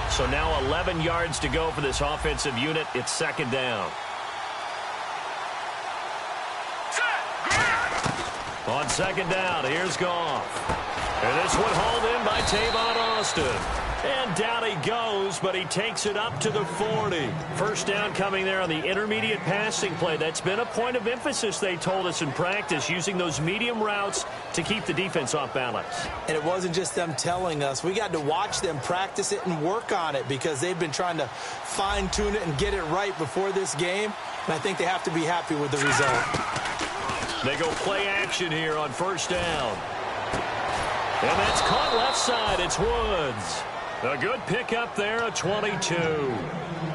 So now 11 yards to go for this offensive unit. It's second down. On second down, here's Goff. And this one hauled in by Tavon Austin. And down he goes, but he takes it up to the 40. First down coming there on the intermediate passing play. That's been a point of emphasis, they told us in practice, using those medium routes to keep the defense off balance. And it wasn't just them telling us. We got to watch them practice it and work on it, because they've been trying to fine-tune it and get it right before this game. And I think they have to be happy with the result. They go play action here on first down. And that's caught left side. It's Woods. A good pickup there, a 22.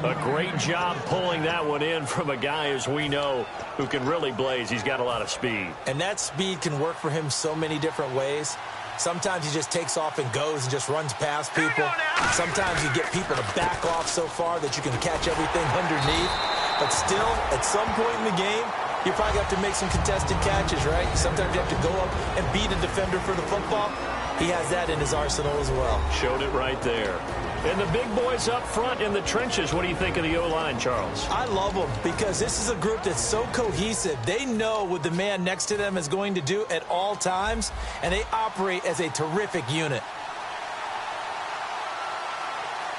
A great job pulling that one in from a guy, as we know, who can really blaze. He's got a lot of speed. And that speed can work for him so many different ways. Sometimes he just takes off and goes and just runs past people. Sometimes you get people to back off so far that you can catch everything underneath. But still, at some point in the game, you probably have to make some contested catches, right? Sometimes you have to go up and beat a defender for the football. He has that in his arsenal as well. Showed it right there. And the big boys up front in the trenches. What do you think of the O-line, Charles? I love them, because this is a group that's so cohesive. They know what the man next to them is going to do at all times, and they operate as a terrific unit.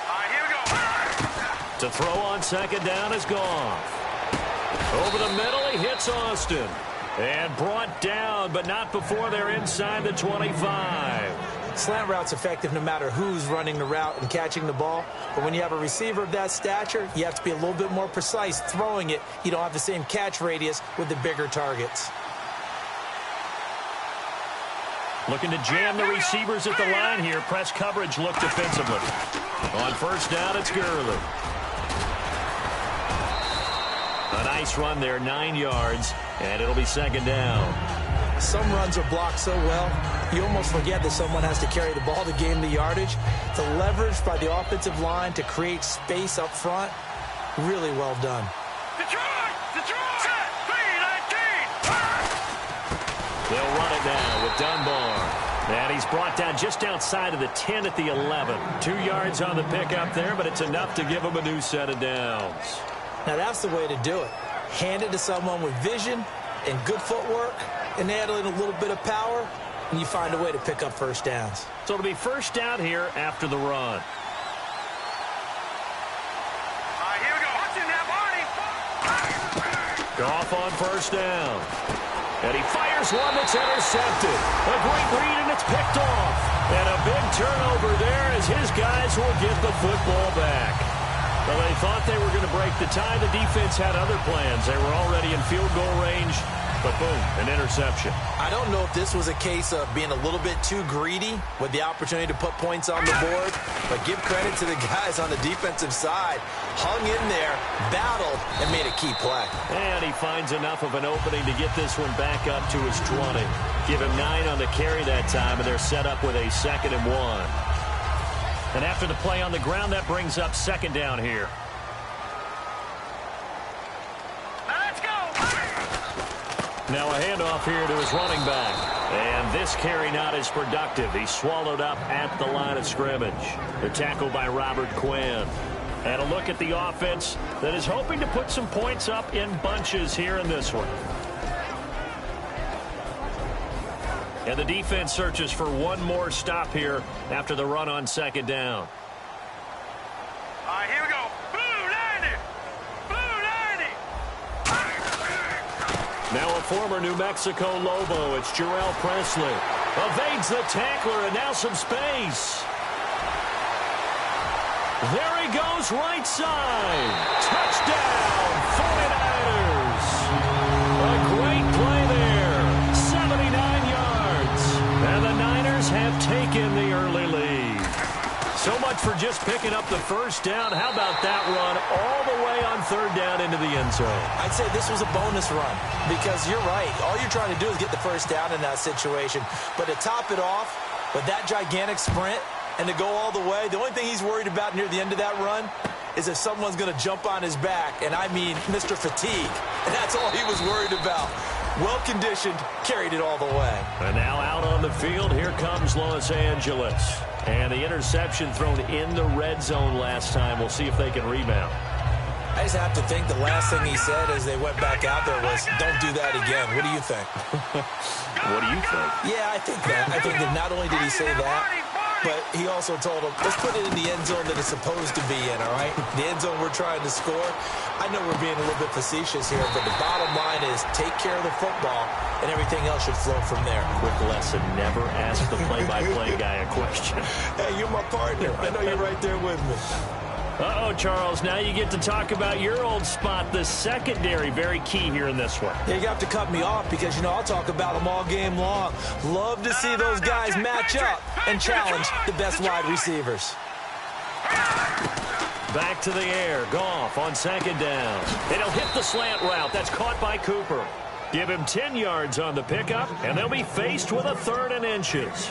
All right, here we go. To throw on second down is Goff. Over the middle, he hits Austin. And brought down, but not before they're inside the 25. Slant route's effective no matter who's running the route and catching the ball. But when you have a receiver of that stature, you have to be a little bit more precise throwing it. You don't have the same catch radius with the bigger targets. Looking to jam the receivers at the line here. Press coverage look defensively. On first down, it's Gurley. A nice run there, 9 yards, and it'll be second down. Some runs are blocked so well, you almost forget that someone has to carry the ball to gain the yardage. The leverage by the offensive line to create space up front, really well done. Detroit! Set! 3-19! They'll run it now with Dunbar. And he's brought down just outside of the 10 at the 11. 2 yards on the pickup there, but it's enough to give him a new set of downs. Now that's the way to do it. Hand it to someone with vision and good footwork, and add in a little bit of power, and you find a way to pick up first downs. So it'll be first down here after the run. All right, here we go. Watch it now, Barney. Goff on first down. And he fires one that's intercepted. A great read, and it's picked off. And a big turnover there as his guys will get the football back. Well, they thought they were going to break the tie. The defense had other plans. They were already in field goal range, but boom, an interception. I don't know if this was a case of being a little bit too greedy with the opportunity to put points on the board, but give credit to the guys on the defensive side. Hung in there, battled, and made a key play. And he finds enough of an opening to get this one back up to his 20. Give him 9 on the carry that time, and they're set up with a 2nd and 1. And after the play on the ground, that brings up 2nd down here. Let's go! Now a handoff here to his running back. And this carry not as productive. He's swallowed up at the line of scrimmage. The tackle by Robert Quinn. And a look at the offense that is hoping to put some points up in bunches here in this one. And the defense searches for one more stop here after the run on 2nd down. All right, here we go. Blue 90! Blue 90! Now a former New Mexico Lobo. It's Jarrell Presley. Evades the tackler, and now some space. There he goes, right side. Touchdown, 49ers. A great play there. 79 yards. And the Niners have taken the early lead. So much for just picking up the first down. How about that run all the way on 3rd down into the end zone? I'd say this was a bonus run because you're right. All you're trying to do is get the first down in that situation. But to top it off with that gigantic sprint, and to go all the way, the only thing he's worried about near the end of that run is if someone's going to jump on his back, and I mean Mr. Fatigue. And that's all he was worried about. Well-conditioned, carried it all the way. And now out on the field, here comes Los Angeles. And the interception thrown in the red zone last time. We'll see if they can rebound. I just have to think the last thing he said as they went back out there was, don't do that again. What do you think? What do you think? Yeah, I think that. I think that not only did he say that, but he also told him, let's put it in the end zone that it's supposed to be in, all right? The end zone we're trying to score. I know we're being a little bit facetious here, but the bottom line is take care of the football, and everything else should flow from there. Quick lesson, never ask the play-by-play guy a question. Hey, you're my partner. I know you're right there with me. Uh-oh, Charles, now you get to talk about your old spot, the secondary, very key here in this one. You have to cut me off because, you know, I'll talk about them all game long. Love to see those guys match up and challenge the best wide receivers. Back to the air, Goff on 2nd down. And he'll hit the slant route. That's caught by Cooper. Give him 10 yards on the pickup, and they'll be faced with a 3rd and inches.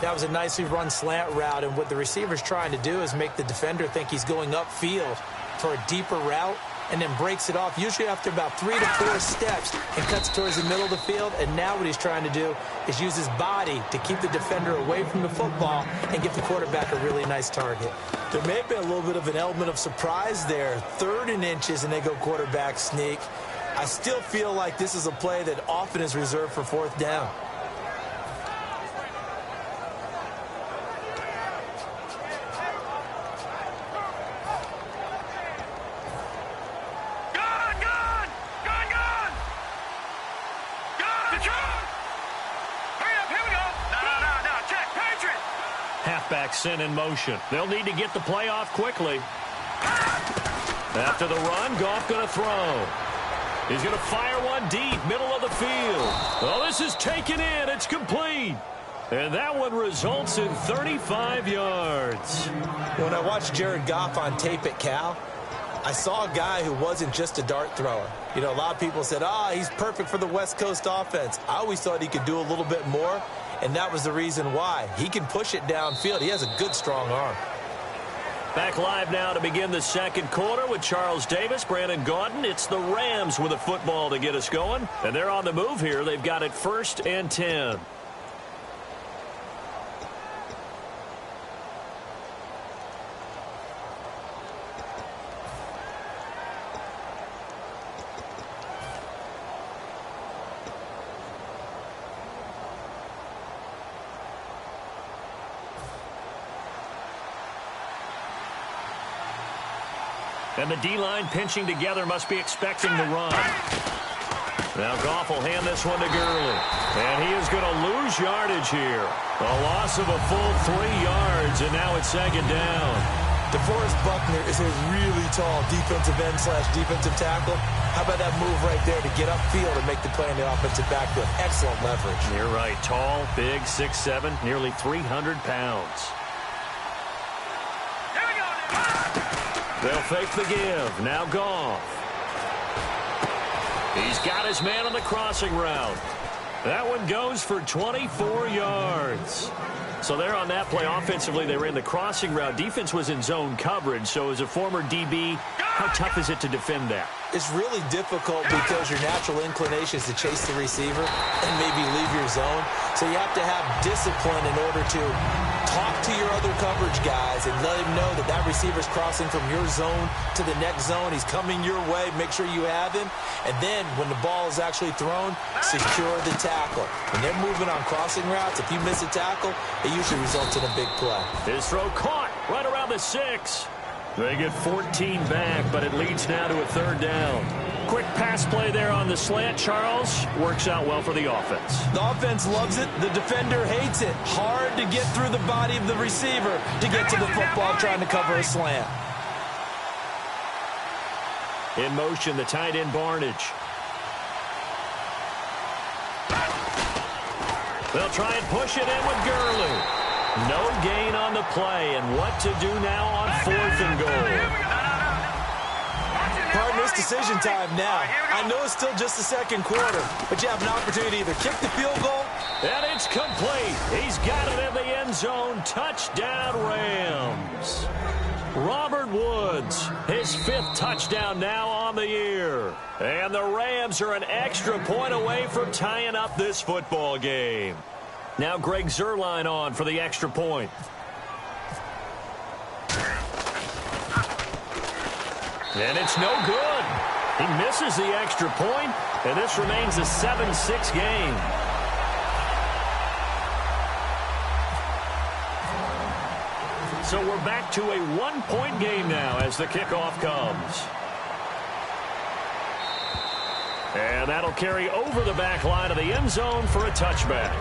That was a nicely run slant route, and what the receiver's trying to do is make the defender think he's going upfield for a deeper route and then breaks it off, usually after about 3 to 4 steps, and cuts towards the middle of the field. And now what he's trying to do is use his body to keep the defender away from the football and give the quarterback a really nice target. There may have been a little bit of an element of surprise there. 3rd and inches, and they go quarterback sneak. I still feel like this is a play that often is reserved for 4th down. Halfback sent in motion. They'll need to get the play off quickly. After the run, Goff going to throw. He's going to fire one deep, middle of the field. Oh, this is taken in. It's complete. And that one results in 35 yards. When I watched Jared Goff on tape at Cal, I saw a guy who wasn't just a dart thrower. You know, a lot of people said, he's perfect for the West Coast offense. I always thought he could do a little bit more, and that was the reason why. He can push it downfield. He has a good, strong arm. Back live now to begin the 2nd quarter with Charles Davis, Brandon Gaudin. It's the Rams with a football to get us going, and they're on the move here. They've got it 1st and 10. And the D-line pinching together, must be expecting the run. Now Goff will hand this one to Gurley. And he is going to lose yardage here. A loss of a full 3 yards, and now it's 2nd down. DeForest Buckner is a really tall defensive end / defensive tackle. How about that move right there to get upfield and make the play in the offensive backfield? Excellent leverage. You're right. Tall, big, 6'7", nearly 300 pounds. Here we go. They'll fake the give. Now Goff. He's got his man on the crossing route. That one goes for 24 yards. So they're on that play. Offensively, they ran the crossing route. Defense was in zone coverage. So as a former DB, how tough is it to defend that? It's really difficult because your natural inclination is to chase the receiver and maybe leave your zone. So you have to have discipline in order to talk to your other coverage guys and let him know that that receiver's crossing from your zone to the next zone. He's coming your way. Make sure you have him. And then when the ball is actually thrown, secure the tackle. When they're moving on crossing routes, if you miss a tackle, it usually results in a big play. His throw caught right around the 6. They get 14 back, but it leads now to a 3rd down. Quick pass play there on the slant. Charles, works out well for the offense. The offense loves it. The defender hates it. Hard to get through the body of the receiver to get to the football trying to cover a slant. In motion, the tight end Barnage. They'll try and push it in with Gurley. No gain on the play, and what to do now on 4th and goal. Partner, it's decision time now. I know it's still just the 2nd quarter, but you have an opportunity to either kick the field goal. And it's complete. He's got it in the end zone. Touchdown, Rams. Robert Woods, his 5th touchdown now on the year. And the Rams are an extra point away from tying up this football game. Now Greg Zuerlein on for the extra point. And it's no good. He misses the extra point, and this remains a 7-6 game. So we're back to a 1-point game now as the kickoff comes. And that'll carry over the back line of the end zone for a touchback.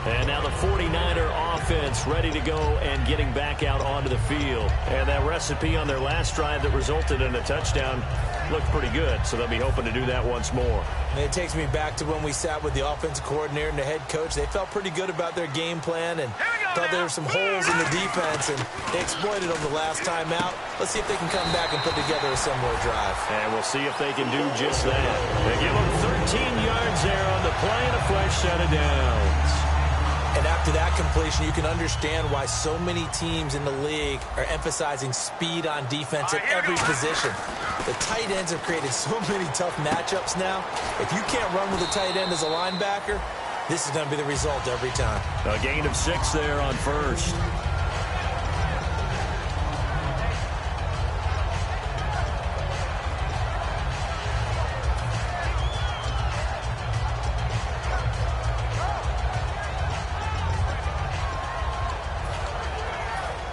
And now the 49er offense ready to go and getting back out onto the field. And that recipe on their last drive that resulted in a touchdown looked pretty good, so they'll be hoping to do that once more. And it takes me back to when we sat with the offensive coordinator and the head coach. They felt pretty good about their game plan and thought there were some holes in the defense, and they exploited them the last time out. Let's see if they can come back and put together a similar drive. And we'll see if they can do just that. They give them 13 yards there on the play and a fresh set of downs. And after that completion, you can understand why so many teams in the league are emphasizing speed on defense at every position. The tight ends have created so many tough matchups now. If you can't run with a tight end as a linebacker, this is going to be the result every time. A gain of 6 there on 1st.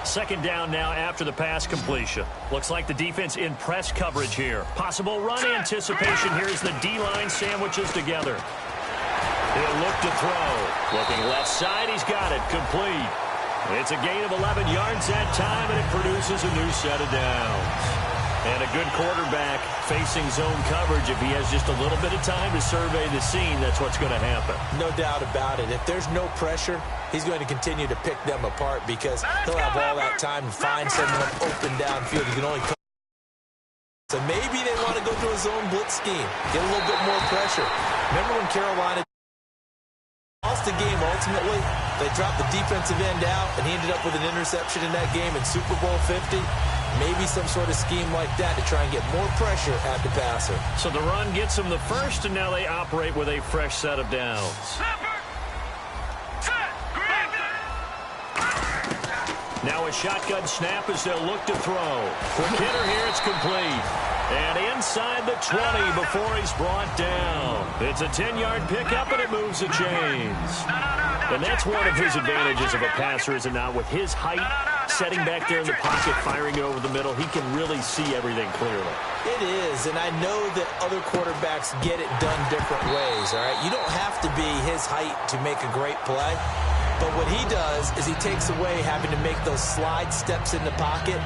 Second down now after the pass completion. Looks like the defense in press coverage here. Possible run anticipation here as the D-line sandwiches together. He'll look to throw. Looking left side, he's got it. Complete. It's a gain of 11 yards that time, and it produces a new set of downs. And a good quarterback facing zone coverage. If he has just a little bit of time to survey the scene, that's what's going to happen. No doubt about it. If there's no pressure, he's going to continue to pick them apart because he'll have all that time to find someone open downfield. He can only come. So maybe they want to go to a zone blitz scheme, get a little bit more pressure. Remember when Carolina lost the game ultimately? They dropped the defensive end out, and he ended up with an interception in that game in Super Bowl 50. Maybe some sort of scheme like that to try and get more pressure at the passer. So the run gets them the first, and now they operate with a fresh set of downs. Now a shotgun snap as they'll look to throw. Quick hitter here, it's complete. And inside the 20 before he's brought down. It's a 10-yard pickup, and it moves the chains. And that's one of his advantages of a passer, is it not? With his height, setting back there in the pocket, firing it over the middle, he can really see everything clearly. It is, and I know that other quarterbacks get it done different ways, all right? You don't have to be his height to make a great play. But what he does is he takes away having to make those slide steps in the pocket.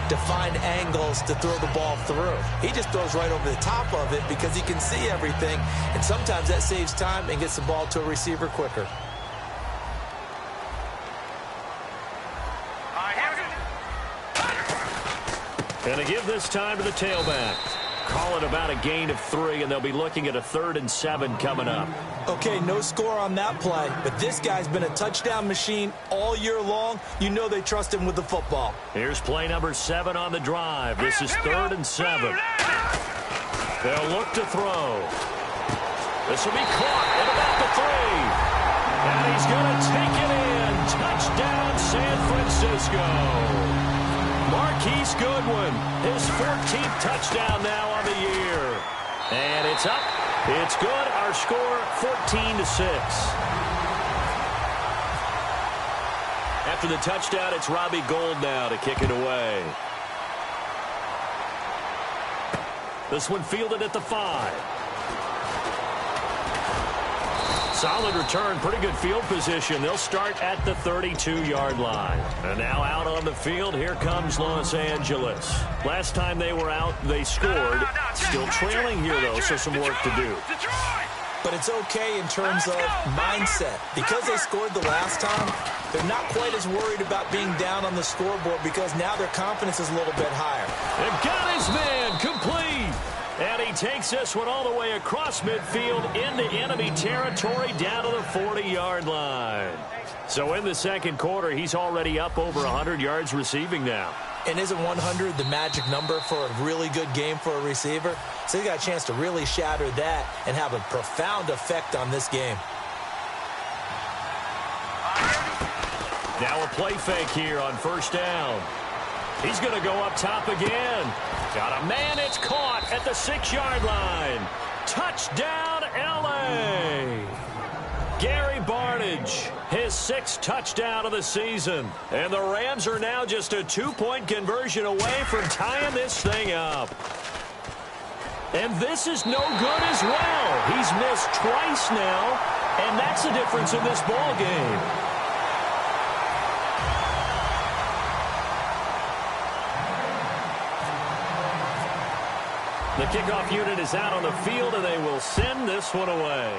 to find angles to throw the ball through. He just throws right over the top of it because he can see everything, and sometimes that saves time and gets the ball to a receiver quicker. And to give this time to the tailback. Call it about a gain of 3, and they'll be looking at a 3rd and 7 coming up. Okay, no score on that play, but this guy's been a touchdown machine all year long. You know they trust him with the football. Here's play number 7 on the drive. This is 3rd and 7. They'll look to throw. This will be caught at about the 3. And he's going to take it in. Touchdown, San Francisco. Marquise Goodwin, his 14th touchdown now on the year. And it's up. It's good. Our score, 14-6. After the touchdown, it's Robbie Gould now to kick it away. This one fielded at the 5. Solid return, pretty good field position. They'll start at the 32-yard line. And now out on the field, here comes Los Angeles. Last time they were out, they scored. Still trailing here, though, so some work to do. But it's okay in terms of mindset. Because they scored the last time, they're not quite as worried about being down on the scoreboard because now their confidence is a little bit higher. They've got his man complete. And he takes this one all the way across midfield into enemy territory down to the 40-yard line. So in the second quarter, he's already up over 100 yards receiving now. And isn't 100 the magic number for a really good game for a receiver? So he got a chance to really shatter that and have a profound effect on this game. Now a play fake here on 1st down. He's going to go up top again. Got a man, it's caught at the 6-yard line. Touchdown, L.A. Gary Barnidge, his 6th touchdown of the season. And the Rams are now just a 2-point conversion away from tying this thing up. And this is no good as well. He's missed twice now, and that's the difference in this ball game. The kickoff unit is out on the field, and they will send this one away.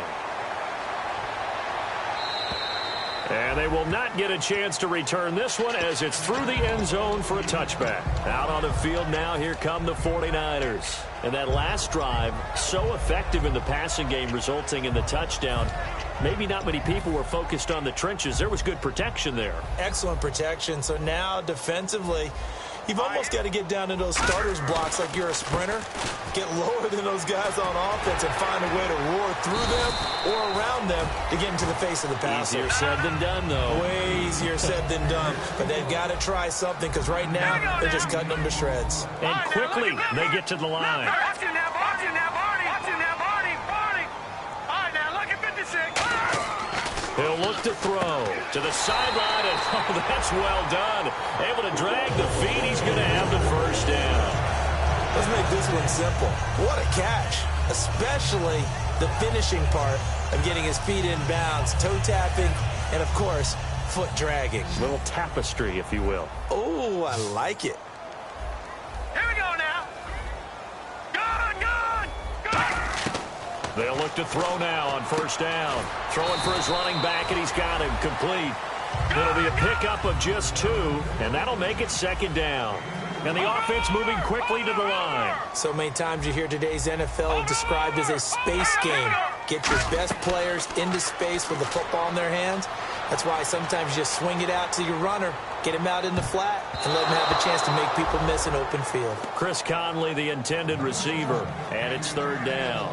And they will not get a chance to return this one as it's through the end zone for a touchback. Out on the field now, here come the 49ers. And that last drive, so effective in the passing game, resulting in the touchdown. Maybe not many people were focused on the trenches. There was good protection there. Excellent protection. So now defensively, you've almost got to get down to those starters blocks like you're a sprinter. Get lower than those guys on offense and find a way to roar through them or around them to get into the face of the passer. Easier said than done, though. Way easier said than done. But they've got to try something because right now they're just cutting them to shreds. And quickly they get to the line. Watch it now, Barney. All right, now look at 56. He'll look to throw to the sideline, and oh, that's well done. Able to drag the feet. He's going to have the 1st down. Let's make this one simple. What a catch, especially the finishing part of getting his feet in bounds, toe tapping, and, of course, foot dragging. A little tapestry, if you will. Oh, I like it. Here we go now. Good. They'll look to throw now on 1st down. Throwing for his running back, and he's got him complete. It'll be a pickup of just 2, and that'll make it 2nd down. And the offense moving quickly to the line. So many times you hear today's NFL described as a space game. Get your best players into space with the football in their hands. That's why sometimes you just swing it out to your runner, get him out in the flat, and let him have a chance to make people miss an open field. Chris Conley, the intended receiver, and it's 3rd down.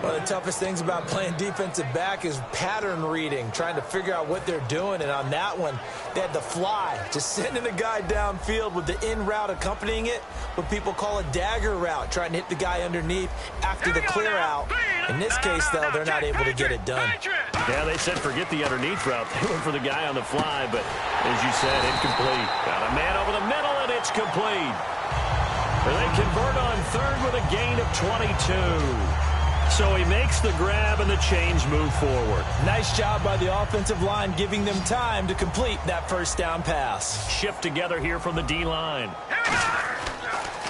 One of the toughest things about playing defensive back is pattern reading, trying to figure out what they're doing. And on that one, they had to fly, just sending the guy downfield with the in route accompanying it, what people call a dagger route, trying to hit the guy underneath after the clear out. In this case, though, they're not able to get it done. Yeah, they said forget the underneath route. They went for the guy on the fly, but as you said, incomplete. Got a man over the middle, and it's complete. And they convert on 3rd with a gain of 22. So he makes the grab and the change move forward. Nice job by the offensive line, giving them time to complete that 1st down pass. Shift together here from the D-line.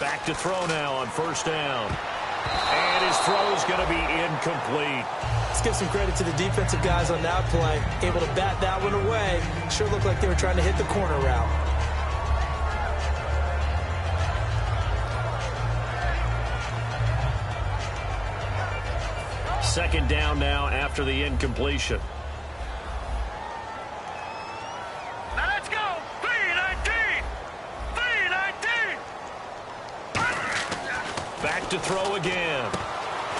Back to throw now on first down. And his throw is going to be incomplete. Let's give some credit to the defensive guys on that play. Able to bat that one away. Sure looked like they were trying to hit the corner route. Second down now after the incompletion. Now let's go. 3-19. 3-19. Back to throw again.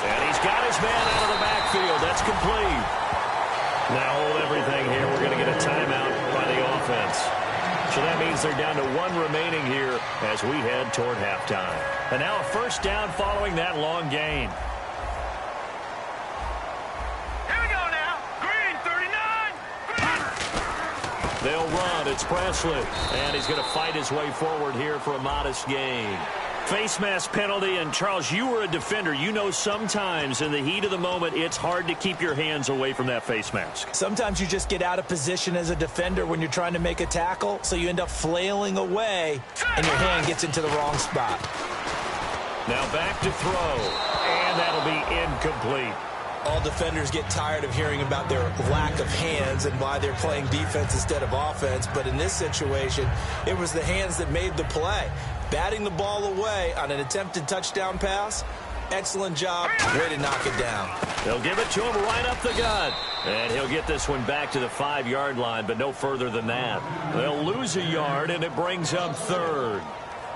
And he's got his man out of the backfield. That's complete. Now hold everything here. We're going to get a timeout by the offense. So that means they're down to one remaining here as we head toward halftime. And now a first down following that long gain. They'll run. It's Presley. And he's going to fight his way forward here for a modest gain. Face mask penalty. And, Charles, you were a defender. You know sometimes in the heat of the moment, it's hard to keep your hands away from that face mask. Sometimes you just get out of position as a defender when you're trying to make a tackle, so you end up flailing away, and your hand gets into the wrong spot. Now back to throw. And that'll be incomplete. All defenders get tired of hearing about their lack of hands and why they're playing defense instead of offense. But in this situation, it was the hands that made the play. Batting the ball away on an attempted touchdown pass. Excellent job. Way to knock it down. They'll give it to him right up the gut. And he'll get this one back to the 5-yard line, but no further than that. They'll lose a yard, and it brings up third.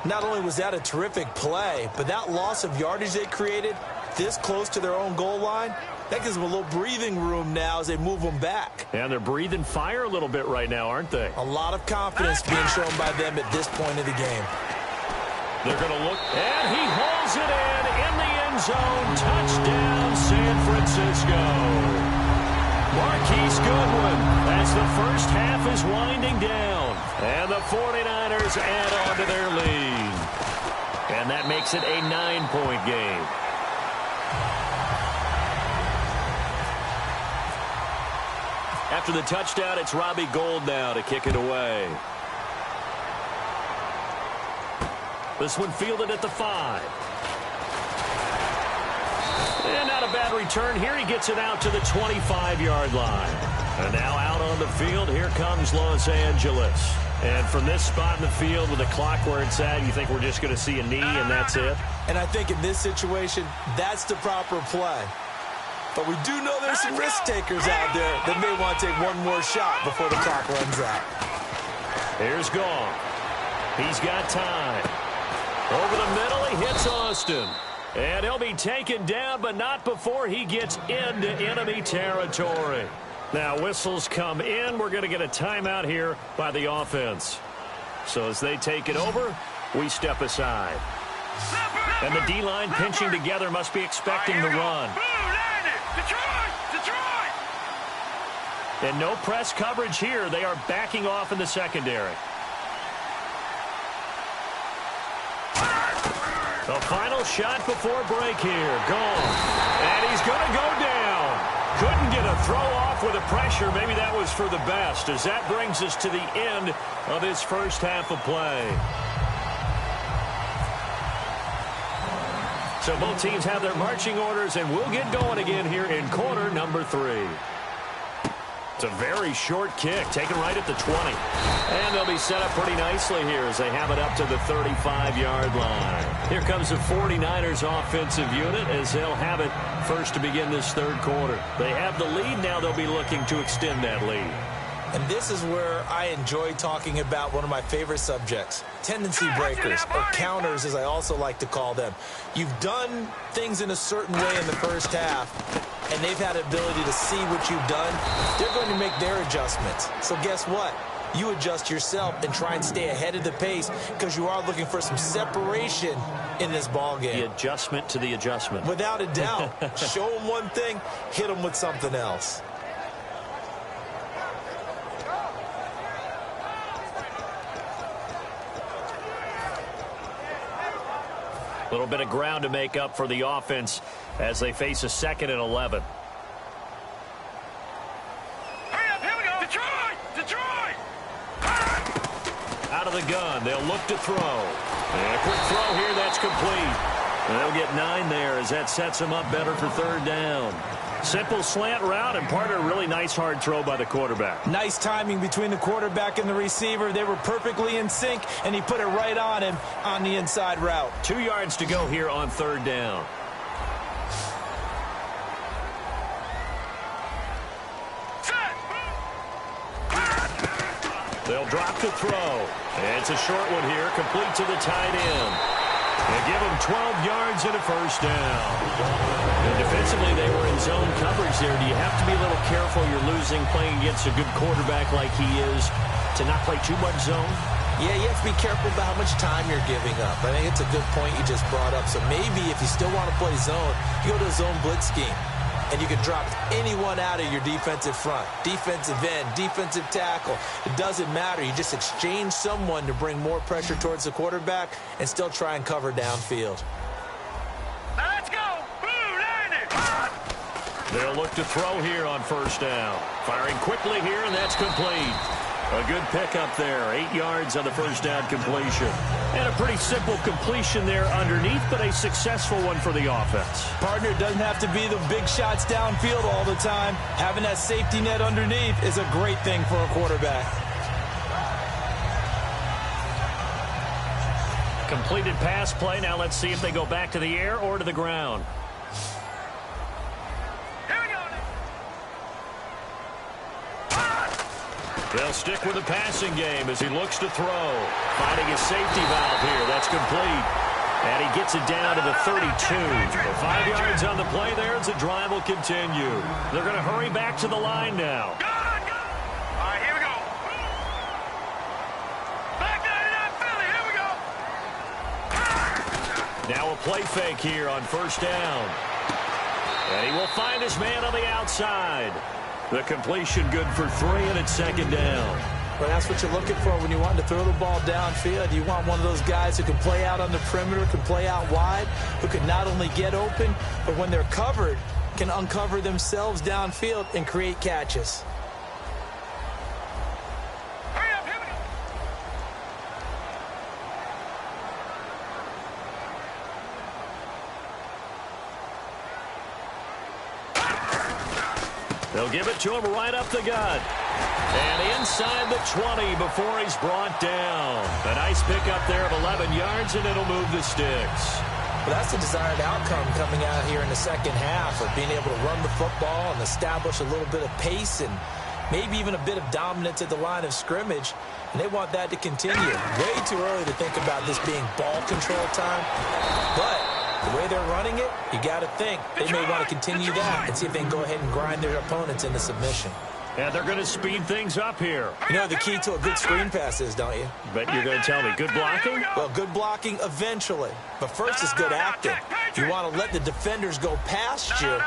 Not only was that a terrific play, but that loss of yardage they created this close to their own goal line, that gives them a little breathing room now as they move them back. And they're breathing fire a little bit right now, aren't they? A lot of confidence being shown by them at this point of the game. They're going to look, and he hauls it in the end zone. Touchdown, San Francisco. Marquise Goodwin as the first half is winding down. And the 49ers add on to their lead. And that makes it a 9-point game. After the touchdown, it's Robbie Gould now to kick it away. This one fielded at the 5. And not a bad return here. He gets it out to the 25-yard line. And now out on the field, here comes Los Angeles. And from this spot in the field with the clock where it's at, you think we're just going to see a knee and that's it? And I think in this situation, that's the proper play. But we do know there's some risk takers out there that may want to take one more shot before the clock runs out. Here's Gong. He's got time. Over the middle, he hits Austin. And he'll be taken down, but not before he gets into enemy territory. Now, whistles come in. We're going to get a timeout here by the offense. So as they take it over, we step aside. And the D-line pinching together must be expecting the run. And no press coverage here. They are backing off in the secondary. The final shot before break here. Gone. And he's going to go down. Couldn't get a throw off with the pressure. Maybe that was for the best, as that brings us to the end of his first half of play. So both teams have their marching orders, and we'll get going again here in quarter number 3. It's a very short kick, taken right at the 20. And they'll be set up pretty nicely here as they have it up to the 35-yard line. Here comes the 49ers offensive unit as they'll have it first to begin this third quarter. They have the lead. Now they'll be looking to extend that lead. And this is where I enjoy talking about one of my favorite subjects, tendency breakers, or counters as I also like to call them. You've done things in a certain way in the first half, and they've had the ability to see what you've done. They're going to make their adjustments. So guess what? You adjust yourself and try and stay ahead of the pace because you are looking for some separation in this ball game. The adjustment to the adjustment. Without a doubt. Show them one thing, hit them with something else. A little bit of ground to make up for the offense as they face a 2nd and 11. Hurry up, here we go. Detroit! Detroit! Out of the gun, they'll look to throw. And a quick throw here, that's complete. And they'll get 9 there as that sets them up better for third down. Simple slant route and part of a really nice hard throw by the quarterback. Nice timing between the quarterback and the receiver. They were perfectly in sync, and he put it right on him on the inside route. 2 yards to go here on third down. They'll drop to throw. And it's a short one here, complete to the tight end. They give him 12 yards and a first down. And defensively, they were in zone coverage there. Do you have to be a little careful you're losing playing against a good quarterback like he is to not play too much zone? Yeah, you have to be careful about how much time you're giving up. I think it's a good point you just brought up. So maybe if you still want to play zone, you go to a zone blitz scheme. And you can drop anyone out of your defensive front. Defensive end, defensive tackle. It doesn't matter. You just exchange someone to bring more pressure towards the quarterback and still try and cover downfield. Now let's go. They'll look to throw here on first down. Firing quickly here, and that's complete. A good pickup there. 8 yards on the first down completion. And a pretty simple completion there underneath, but a successful one for the offense. Partner, it doesn't have to be the big shots downfield all the time. Having that safety net underneath is a great thing for a quarterback. Completed pass play. Now let's see if they go back to the air or to the ground. They'll stick with the passing game as he looks to throw. Finding his safety valve here. That's complete. And he gets it down to the 32. 5 yards on the play there as the drive will continue. They're going to hurry back to the line now. All right, here we go. Back 99 Philly, here we go. Now a play fake here on first down. And he will find his man on the outside. The completion good for 3, and it's second down. Well, that's what you're looking for when you want to throw the ball downfield. You want one of those guys who can play out on the perimeter, can play out wide, who can not only get open, but when they're covered, can uncover themselves downfield and create catches. Hurry up, here we go. They'll give it to him right up the gut. And inside the 20 before he's brought down. A nice pickup there of 11 yards, and it'll move the sticks. But that's the desired outcome coming out here in the second half of being able to run the football and establish a little bit of pace and maybe even a bit of dominance at the line of scrimmage. And they want that to continue. Way too early to think about this being ball control time. But the way they're running it, you got to think they may want to continue that and see if they can go ahead and grind their opponents into submission. And they're going to speed things up here. You know the key to a good screen pass is, don't you? Bet you're going to tell me. Good blocking? Well, good blocking eventually. But first is good acting. You want to let the defenders go past you,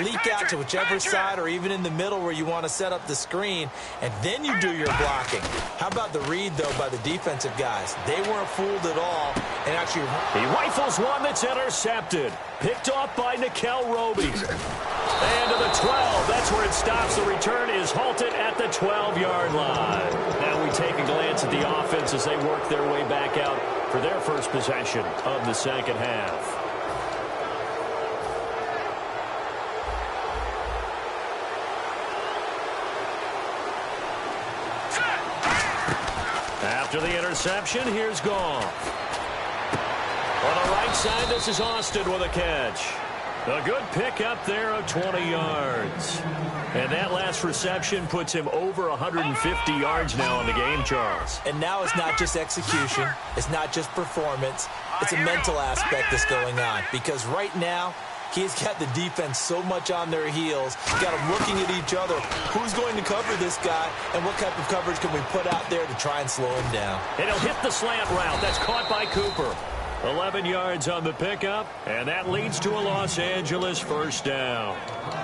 leak out to whichever side or even in the middle where you want to set up the screen, and then you do your blocking. How about the read, though, by the defensive guys? They weren't fooled at all. And actually, he rifles one that's intercepted. Picked off by Nickel Roby. And to the 12. That's where it stops. The return is halted at the 12-yard line. Now we take a glance at the offense as they work their way back out for their first possession of the second half. After the interception, here's Goff. On the right side, this is Austin with a catch. A good pickup there of 20 yards. And that last reception puts him over 150 yards now in the game, Charles. And now it's not just execution. It's not just performance. It's a mental aspect that's going on. Because right now, he's got the defense so much on their heels. Got them looking at each other. Who's going to cover this guy? And what type of coverage can we put out there to try and slow him down? And he'll hit the slant route. That's caught by Cooper. 11 yards on the pickup, and that leads to a Los Angeles first down.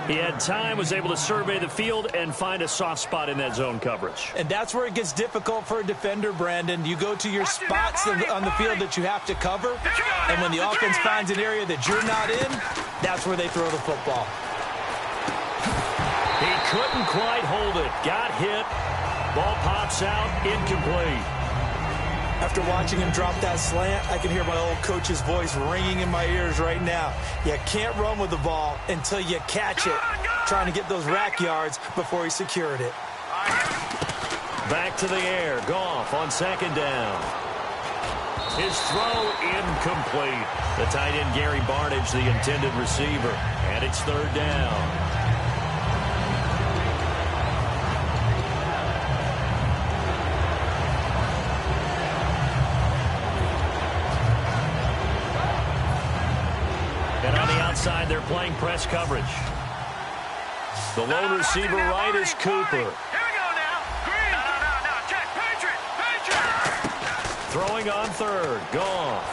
He had time, was able to survey the field and find a soft spot in that zone coverage. And that's where it gets difficult for a defender, Brandon. You go to your spots on the field that you have to cover, and when the offense finds an area that you're not in, that's where they throw the football. He couldn't quite hold it. Got hit. Ball pops out, incomplete. After watching him drop that slant, I can hear my old coach's voice ringing in my ears right now. You can't run with the ball until you catch it. Trying to get those rack yards before he secured it. Back to the air. Goff on second down. His throw incomplete. The tight end Gary Barnidge, the intended receiver. And it's third down. And on the outside, they're playing press coverage. The lone receiver right is Cooper. Here we go now. Green. No. Check. Patriot. Throwing on third. Goff.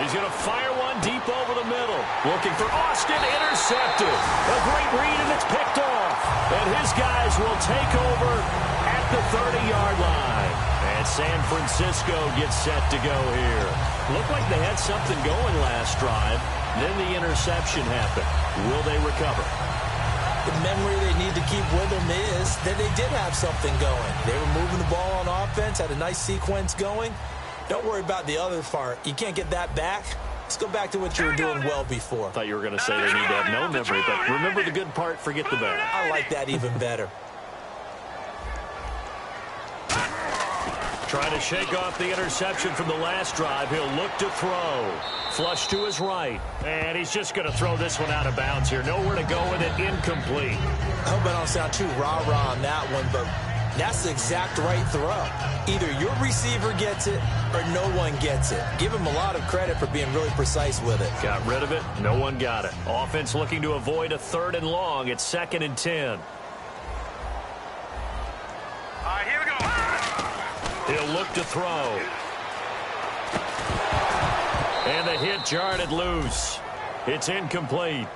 He's going to fire one deep over the middle. Looking for Austin. Intercepted. A great read, and it's picked off. And his guys will take over at the 30-yard line. And San Francisco gets set to go here. Looked like they had something going last drive. Then the interception happened. Will they recover? The memory they need to keep with them is that they did have something going. They were moving the ball on offense, had a nice sequence going. Don't worry about the other part. You can't get that back. Let's go back to what you were doing well before. I thought you were going to say they need to have no memory, but remember the good part, forget the bad. I like that even better. Trying to shake off the interception from the last drive. He'll look to throw. Flush to his right. And he's just going to throw this one out of bounds here. Nowhere to go with it. Incomplete. I hope I don't sound too rah-rah on that one, but that's the exact right throw. Either your receiver gets it or no one gets it. Give him a lot of credit for being really precise with it. Got rid of it. No one got it. Offense looking to avoid a 3rd and long. It's 2nd and 10. All right, here we go. He'll look to throw. And the hit jarred loose. It's incomplete.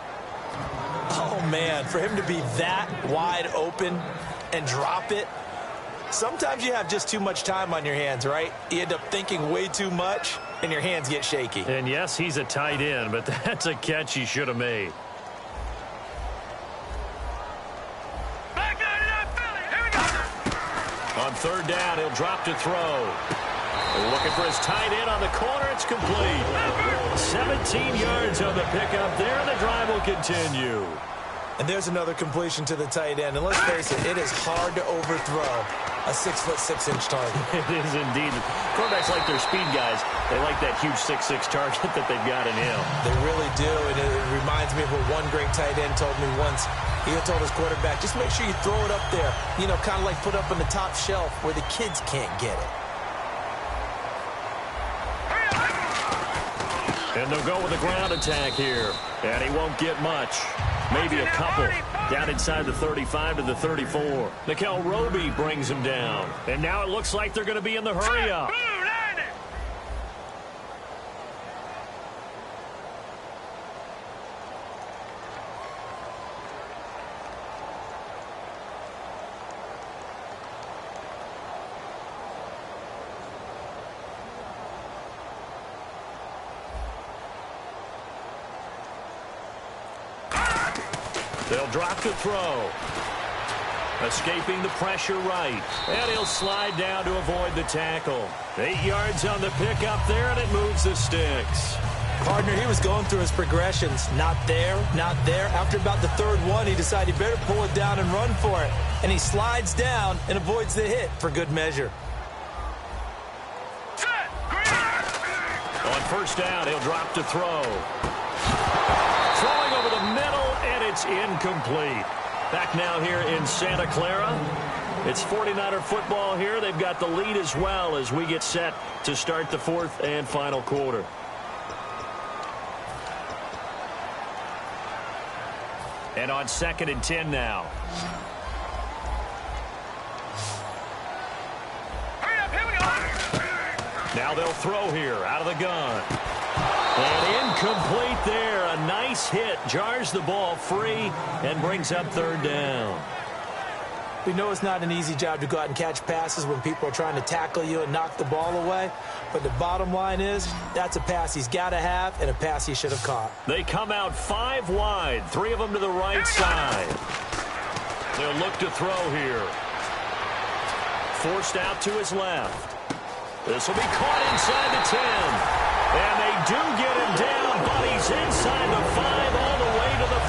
Oh, man, for him to be that wide open and drop it, sometimes you have just too much time on your hands, right? You end up thinking way too much, and your hands get shaky. And, yes, he's a tight end, but that's a catch he should have made. On 3rd down, he'll drop to throw. Looking for his tight end on the corner. It's complete. 17 yards on the pickup there, and the drive will continue. And there's another completion to the tight end. And let's face it, it is hard to overthrow a 6'6" target. It is indeed. Quarterbacks like their speed guys. They like that huge 6'6" target that they've got in him. They really do, and it reminds me of what one great tight end told me once. He told his quarterback, just make sure you throw it up there, you know, kind of like put up on the top shelf where the kids can't get it. And they'll go with a ground attack here. And he won't get much. Maybe a couple. Down inside the 35 to the 34. Nickel Roby brings him down. And now it looks like they're going to be in the hurry-up. They'll drop to throw. Escaping the pressure right. And he'll slide down to avoid the tackle. 8 yards on the pickup there, and it moves the sticks. Partner, he was going through his progressions. Not there, not there. After about the 3rd one, he decided he better pull it down and run for it. And he slides down and avoids the hit for good measure. On 1st down, he'll drop to throw. Throwing over the middle, and it's incomplete. Back now here in Santa Clara. It's 49er football here. They've got the lead as well as we get set to start the 4th and final quarter. And on 2nd and 10 now. Hurry up, here we go. Now they'll throw here out of the gun. And incomplete there. A nice hit. Jars the ball free and brings up 3rd down. We know it's not an easy job to go out and catch passes when people are trying to tackle you and knock the ball away. But the bottom line is, that's a pass he's got to have and a pass he should have caught. They come out 5 wide. 3 of them to the right side. They'll look to throw here. Forced out to his left. This will be caught inside the 10. And they do get him down, but he's inside the 5 all the way to the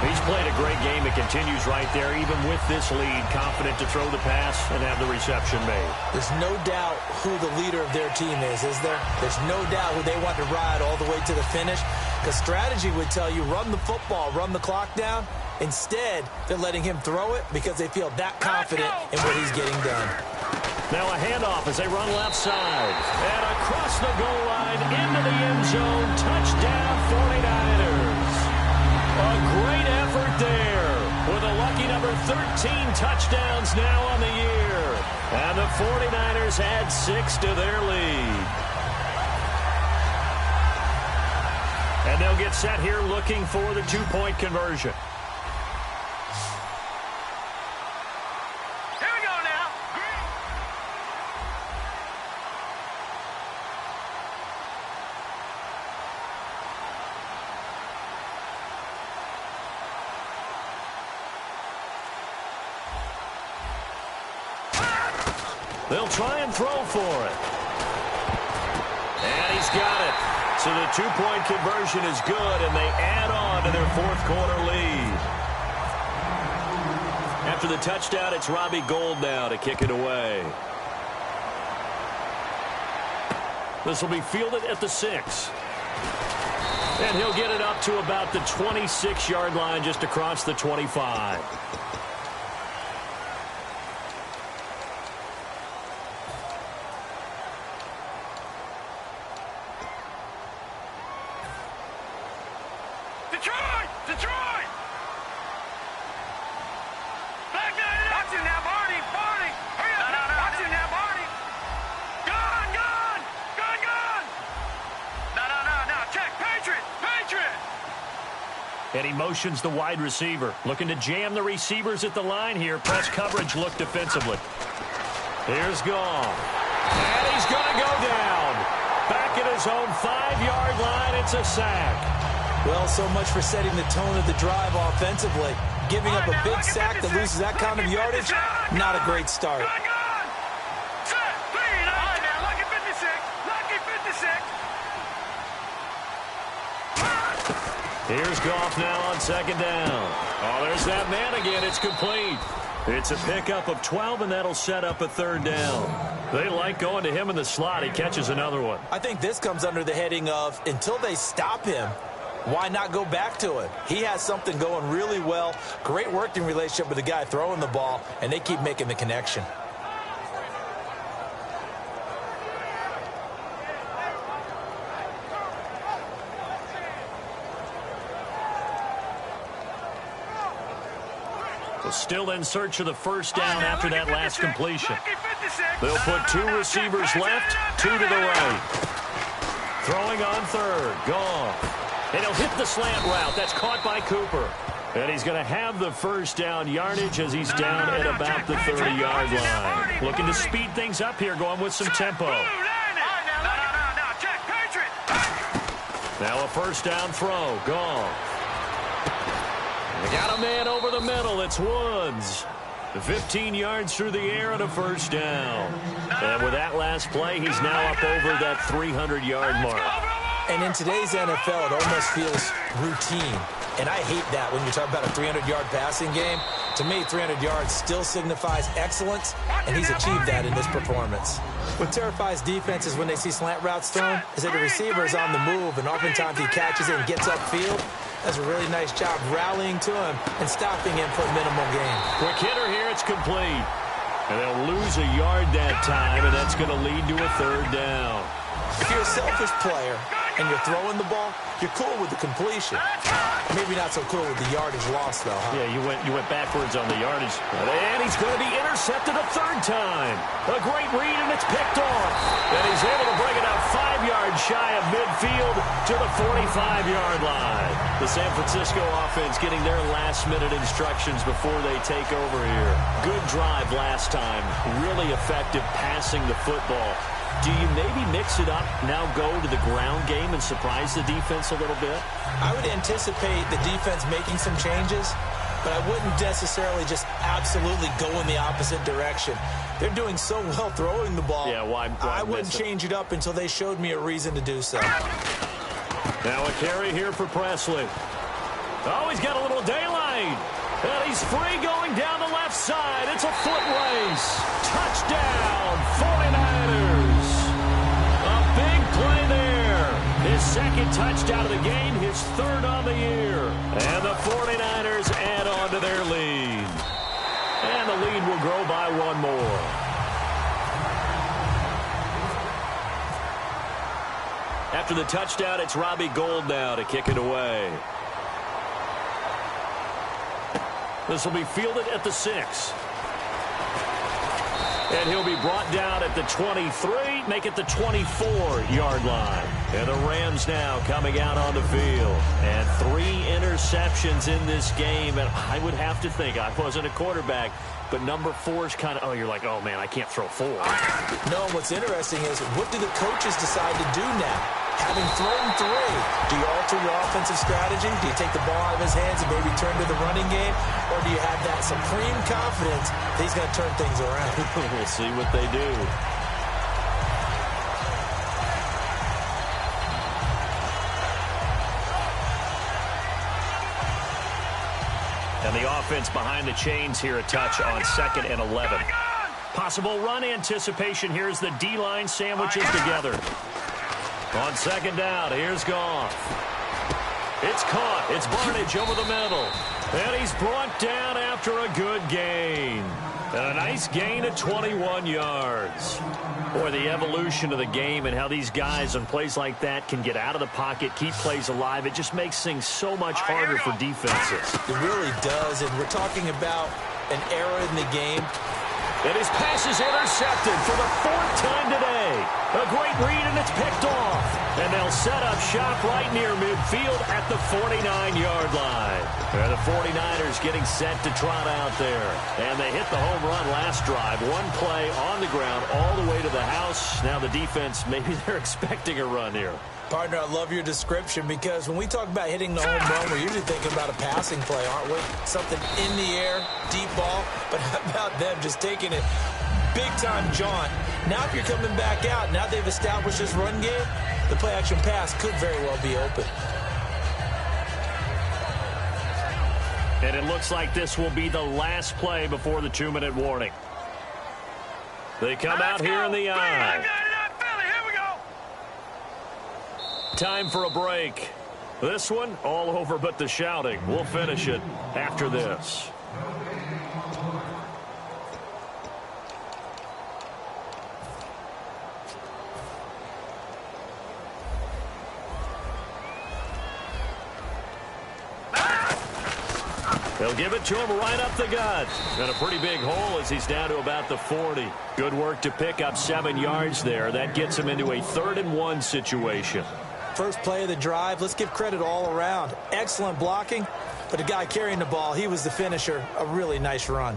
3. He's played a great game. It continues right there, even with this lead, confident to throw the pass and have the reception made. There's no doubt who the leader of their team is there? There's no doubt who they want to ride all the way to the finish. Because strategy would tell you, run the football, run the clock down. Instead, they're letting him throw it because they feel that confident in what he's getting done. Now a handoff as they run left side. And across the goal line, into the end zone. Touchdown, 49ers. A great effort there with a lucky number 13 touchdowns now on the year. And the 49ers add 6 to their lead. And they'll get set here looking for the 2-point conversion. They'll try and throw for it. And he's got it. So the 2-point conversion is good, and they add on to their 4th quarter lead. After the touchdown, it's Robbie Gould now to kick it away. This will be fielded at the 6. And he'll get it up to about the 26-yard line, just across the 25. And he motions the wide receiver. Looking to jam the receivers at the line here. Press coverage look defensively. Here's Goff. And he's going to go down. Back at his own 5-yard line. It's a sack. Well, so much for setting the tone of the drive offensively. Giving up a big sack that loses that kind of yardage, not a great start. Here's Goff now on 2nd down. Oh, there's that man again. It's complete. It's a pickup of 12, and that'll set up a 3rd down. They like going to him in the slot. He catches another one. I think this comes under the heading of, until they stop him, why not go back to it? He has something going really well. Great working relationship with the guy throwing the ball, and they keep making the connection. Still in search of the 1st down after that last completion. They'll put 2 receivers left, 2 to the right. Throwing on 3rd. Goff. And he'll hit the slant route. That's caught by Cooper. And he's going to have the 1st down yardage as he's down at about the 30-yard line. Looking to speed things up here, going with some tempo. Now a 1st down throw. Goff. They got a man over the middle. It's Woods. 15 yards through the air and a 1st down. And with that last play, he's now up over that 300-yard mark. And in today's NFL, it almost feels routine. And I hate that when you talk about a 300-yard passing game. To me, 300 yards still signifies excellence, and he's achieved that in this performance. What terrifies defenses when they see slant routes thrown is that the receiver is on the move, and oftentimes he catches it and gets upfield. Does a really nice job rallying to him and stopping him for a minimal gain. Quick hitter here, it's complete. And they'll lose a yard that time, and that's going to lead to a 3rd down. If you're a selfish player and you're throwing the ball, you're cool with the completion. Maybe not so cool with the yardage loss, though, huh? Yeah, you went backwards on the yardage. And he's going to be intercepted a 3rd time. A great read, and it's picked off. And he's able to bring it out 5 yards shy of midfield to the 45-yard line. The San Francisco offense getting their last-minute instructions before they take over here. Good drive last time. Really effective passing the football. Do you maybe mix it up, now go to the ground game and surprise the defense a little bit? I would anticipate the defense making some changes. but I wouldn't necessarily just absolutely go in the opposite direction. They're doing so well throwing the ball. Yeah, why I wouldn't change it up until they showed me a reason to do so. Now a carry here for Presley. Oh, he's got a little daylight. And he's free going down the left side. It's a foot race. Touchdown, 49ers. A big play there. His second touchdown of the game, his third on the year. And the 49ers add on to their lead. And the lead will grow by one more. After the touchdown, it's Robbie Gould now to kick it away. This will be fielded at the 6. And he'll be brought down at the 23, make it the 24-yard line. And the Rams now coming out on the field. And 3 interceptions in this game. And I would have to think, I wasn't a quarterback, but number 4 is kind of, oh, you're like, oh, man, I can't throw 4. No, what's interesting is, what do the coaches decide to do now? Having thrown 3, do you alter your offensive strategy? Do you take the ball out of his hands and maybe turn to the running game? Or do you have that supreme confidence that he's going to turn things around? We'll see what they do. And the offense behind the chains here, a touch on 2nd and 11. Possible run anticipation. Here's the D-line sandwiches together. On 2nd down, here's Goff. It's caught. It's Barnage over the middle. And he's brought down after a good gain. And a nice gain of 21 yards. Boy, the evolution of the game and how these guys on plays like that can get out of the pocket, keep plays alive, it just makes things so much harder for defenses. It really does, and we're talking about an era in the game. And his pass is intercepted for the 4th time today. A great read, and it's picked off. And they'll set up shop right near midfield at the 49-yard line. And the 49ers getting set to trot out there. And they hit the home run last drive. One play on the ground all the way to the house. Now the defense, maybe they're expecting a run here. Partner, I love your description, because when we talk about hitting the home run, we're usually thinking about a passing play, aren't we? Something in the air, deep ball. But how about them just taking it big-time jaunt? Now if you're coming back out, now they've established this run game, the play-action pass could very well be open. And it looks like this will be the last play before the 2-minute warning. They come out here in the eye. Time for a break. This one, all over but the shouting. We'll finish it after this. They'll give it to him right up the gut. And a pretty big hole as he's down to about the 40. Good work to pick up 7 yards there. That gets him into a 3rd and 1 situation. First play of the drive, let's give credit all around. Excellent blocking, but the guy carrying the ball, he was the finisher. A really nice run.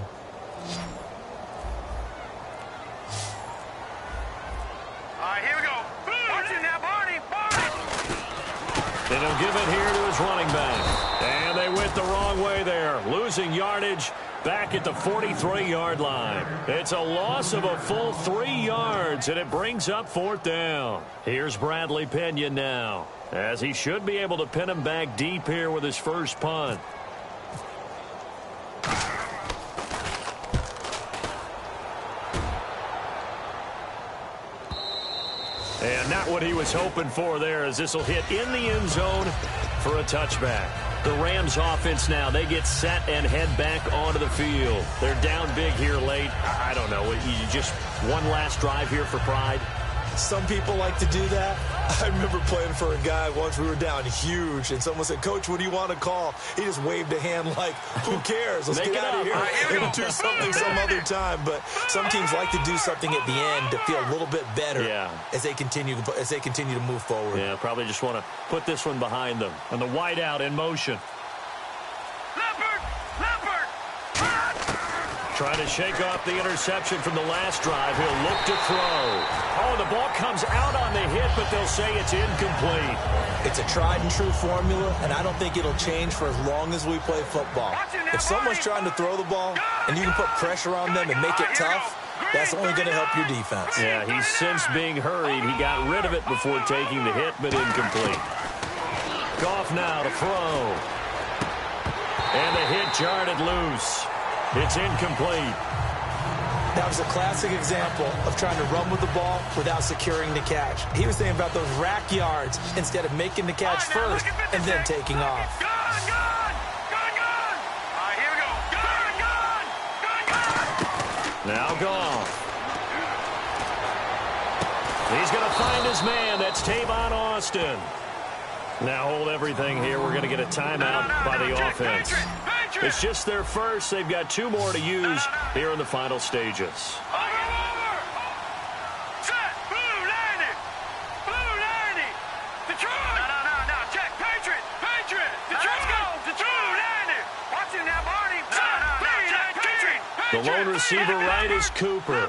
All right, here we go. Watch it now, Barney. And he'll give it here to his running back. And they went the wrong way there, losing yardage back at the 43-yard line. It's a loss of a full 3 yards, and it brings up 4th down. Here's Bradley Pena now, as he should be able to pin him back deep here with his first punt. And not what he was hoping for there, as this will hit in the end zone for a touchback. The Rams offense now, they get set and head back onto the field. They're down big here late. I don't know, you just one last drive here for pride? Some people like to do that. I remember playing for a guy once. We were down huge, and someone said, "Coach, what do you want to call?" He just waved a hand like, who cares? Let's get out of here and do something some other time. But some teams like to do something at the end to feel a little bit better as they continue to move forward. Yeah, probably just want to put this one behind them. And the wideout in motion. Trying to shake off the interception from the last drive. He'll look to throw. Oh, the ball comes out on the hit, but they'll say it's incomplete. It's a tried-and-true formula, and I don't think it'll change for as long as we play football. If someone's trying to throw the ball, and you can put pressure on them and make it tough, that's only going to help your defense. Yeah, he's since being hurried. He got rid of it before taking the hit, but incomplete. Goff now to throw. And the hit jarred it loose. It's incomplete. That was a classic example of trying to run with the ball without securing the catch. He was thinking about those rack yards instead of making the catch first and then taking off. Now Goff. He's going to find his man. That's Tavon Austin. Now hold everything here. We're going to get a timeout by the offense. It's just their first. They've got 2 more to use here in the final stages. The lone receiver right is Cooper.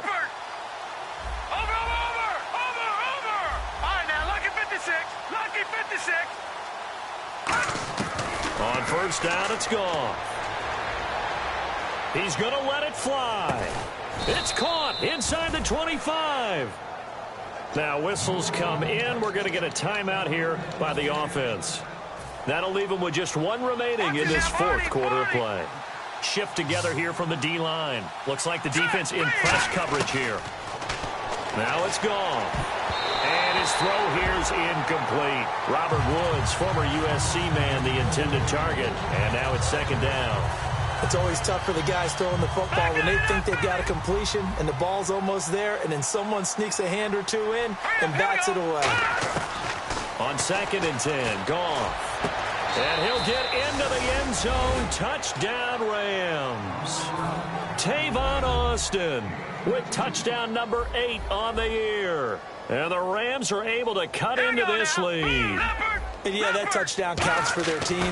On first down, it's gone. He's going to let it fly. It's caught inside the 25. Now whistles come in. We're going to get a timeout here by the offense. That'll leave them with just 1 remaining in this 4th quarter of play. Shift together here from the D-line. Looks like the defense in press coverage here. Now it's gone. And his throw here's incomplete. Robert Woods, former USC man, the intended target. And now it's 2nd down. It's always tough for the guys throwing the football when they think they've got a completion and the ball's almost there, and then someone sneaks a hand or 2 in and bats it away. On 2nd and 10, Goff. And he'll get into the end zone. Touchdown, Rams. Tavon Austin with touchdown number 8 on the year. And the Rams are able to cut into this lead. And yeah, that touchdown counts for their team,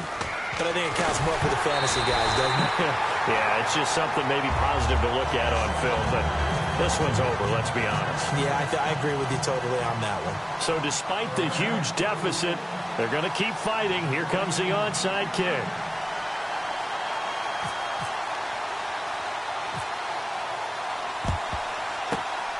but I think it counts more for the fantasy guys, doesn't it? Yeah, it's just something maybe positive to look at on film, but this one's over, let's be honest. Yeah, I agree with you totally on that one. So despite the huge deficit, they're going to keep fighting. Here comes the onside kick.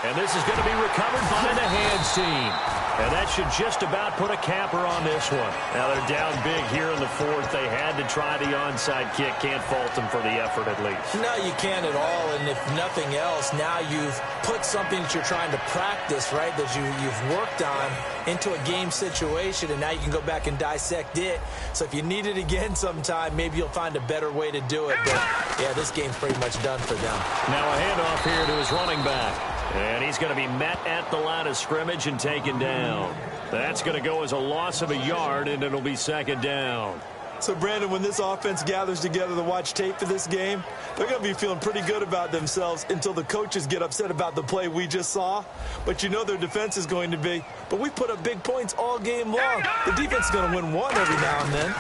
And this is going to be recovered by the hands team. And that should just about put a capper on this one. Now they're down big here in the 4th. They had to try the onside kick. Can't fault them for the effort at least. No, you can't at all. And if nothing else, now you've put something that you're trying to practice, right, that you've worked on into a game situation, and now you can go back and dissect it. So if you need it again sometime, maybe you'll find a better way to do it. But, yeah, this game's pretty much done for them. Now a handoff here to his running back. And he's going to be met at the line of scrimmage and taken down. That's going to go as a loss of a yard, and it'll be 2nd down. So, Brandon, when this offense gathers together to watch tape for this game, they're going to be feeling pretty good about themselves until the coaches get upset about the play we just saw. But you know their defense is going to be. But we put up big points all game long. The defense is going to win 1 every now and then.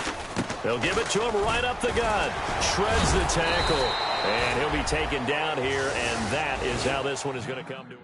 They'll give it to him right up the gut. Shreds the tackle. And he'll be taken down here, and that is how this one is going to come to him.